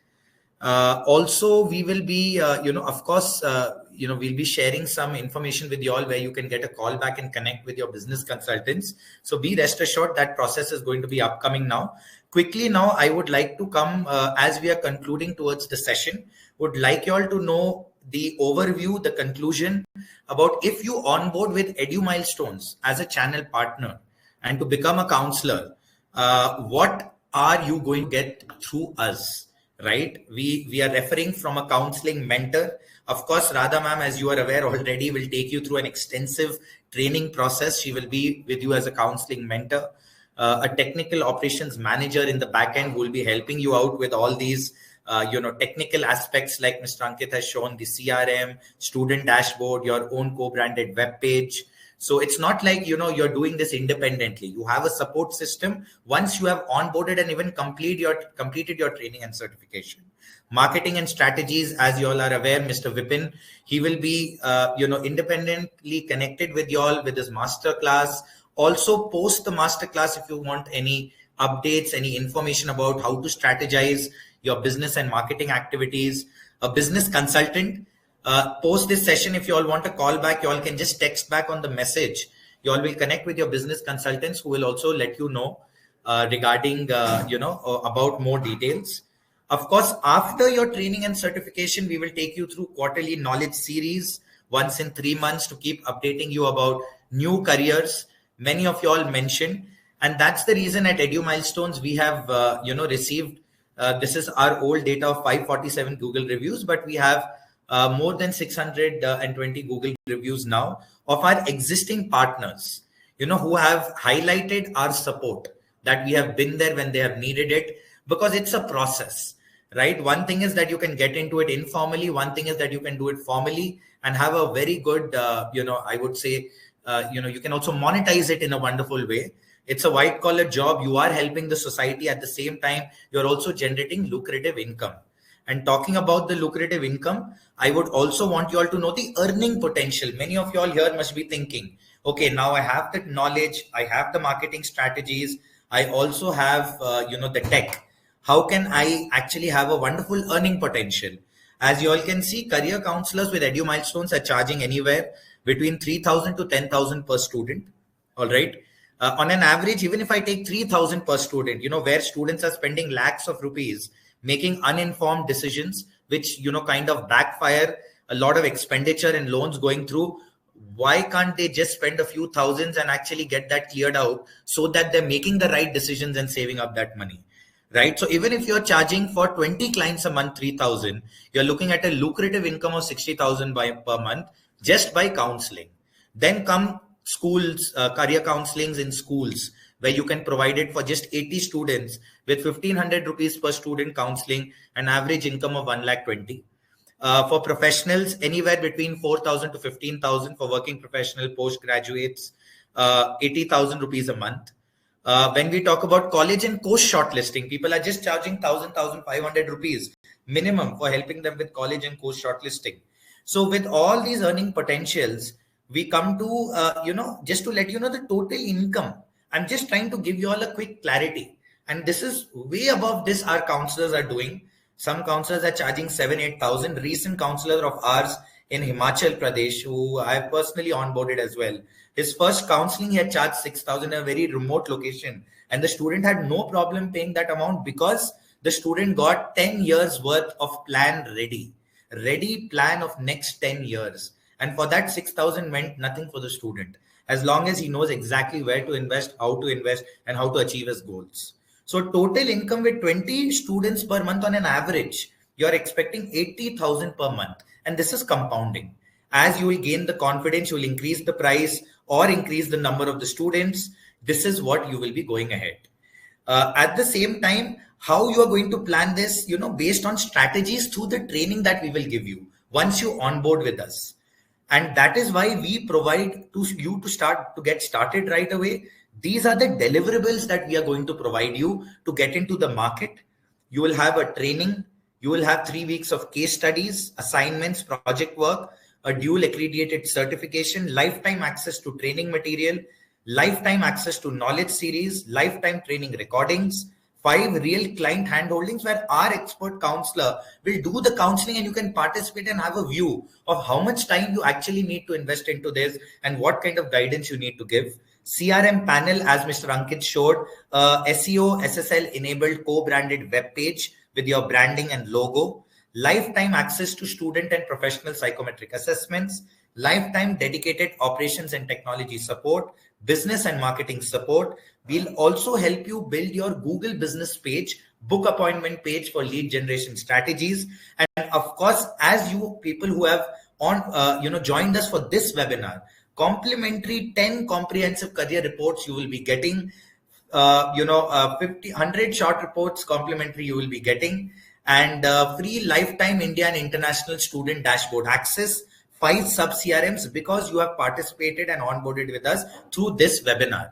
Also, we will be, of course, we'll be sharing some information with you all where you can get a call back and connect with your business consultants. So be rest assured that process is going to be upcoming now. Quickly now, I would like to come, as we are concluding towards the session, would like you all to know the overview, the conclusion about if you onboard with Edu Milestones as a channel partner and to become a counselor, what are you going to get through us? Right? We are referring from a counseling mentor. Of course, Radha ma'am, as you are aware already, will take you through an extensive training process. She will be with you as a counseling mentor. A technical operations manager in the back end will be helping you out with all these, technical aspects like Mr. Ankit has shown, the CRM, student dashboard, your own co-branded web page. So it's not like, you're doing this independently. You have a support system once you have onboarded and even completed your training and certification. Marketing and strategies, as you all are aware, Mr. Vipin, he will be, independently connected with you all with his masterclass. Also post the masterclass, if you want any updates, any information about how to strategize your business and marketing activities. A business consultant, post this session, if you all want a call back, you all can just text back on the message. You all will connect with your business consultants who will also let you know regarding about more details. Of course, after your training and certification, we will take you through quarterly knowledge series once in 3 months to keep updating you about new careers. Many of you all mentioned, and that's the reason at Edu Milestones we have received. This is our old data of 547 Google reviews, but we have more than 620 Google reviews now of our existing partners, who have highlighted our support, that we have been there when they have needed it, because it's a process, right? One thing is that you can get into it informally. One thing is that you can do it formally and have a very good, I would say, you can also monetize it in a wonderful way. It's a white collar job. You are helping the society. At the same time, you're also generating lucrative income. And talking about the lucrative income, I would also want you all to know the earning potential. Many of you all here must be thinking, okay, now I have the knowledge, I have the marketing strategies, I also have, the tech. How can I actually have a wonderful earning potential? As you all can see, career counselors with Edu Milestones are charging anywhere between 3,000 to 10,000 per student. All right. On an average, even if I take 3,000 per student, where students are spending lakhs of rupees, making uninformed decisions, which, kind of backfire, a lot of expenditure and loans going through. Why can't they just spend a few thousands and actually get that cleared out so that they're making the right decisions and saving up that money, right? So even if you're charging for 20 clients a month, 3,000, you're looking at a lucrative income of 60,000 per month just by counseling. Then come schools, career counselings in schools, where you can provide it for just 80 students with 1,500 rupees per student counseling, an average income of 1,20,000. For professionals, anywhere between 4,000 to 15,000 for working professional postgraduates, 80,000 rupees a month. When we talk about college and course shortlisting, people are just charging 1,000, 1,500 rupees minimum for helping them with college and course shortlisting. So with all these earning potentials, we come to, just to let you know the total income. I'm just trying to give you all a quick clarity. And this is way above this our counselors are doing. Some counselors are charging 7,000-8,000. Recent counselor of ours in Himachal Pradesh, who I have personally onboarded as well. His first counseling, he had charged 6,000 in a very remote location. And the student had no problem paying that amount because the student got 10 years worth of plan ready plan of next 10 years. And for that, 6,000 meant nothing for the student, as long as he knows exactly where to invest, how to invest, and how to achieve his goals. So total income with 20 students per month on an average, you're expecting 80,000 per month. And this is compounding. As you will gain the confidence, you will increase the price or increase the number of the students. This is what you will be going ahead. At the same time, how you are going to plan this, based on strategies through the training that we will give you once you onboard with us. And that is why we provide to you to get started right away. These are the deliverables that we are going to provide you to get into the market. You will have a training. You will have 3 weeks of case studies, assignments, project work, a dual accredited certification, lifetime access to training material, lifetime access to knowledge series, lifetime training recordings, 5 real client handholdings where our expert counselor will do the counseling and you can participate and have a view of how much time you actually need to invest into this and what kind of guidance you need to give. CRM panel, as Mr. Ankit showed, SEO, SSL enabled co-branded web page with your branding and logo, lifetime access to student and professional psychometric assessments, lifetime dedicated operations and technology support, business and marketing support. We'll also help you build your Google business page, book appointment page for lead generation strategies. And of course, as you people who have joined us for this webinar, complimentary 10 comprehensive career reports you will be getting, 100 short reports complimentary you will be getting, and free lifetime India and international student dashboard access, 5 sub CRMs because you have participated and onboarded with us through this webinar.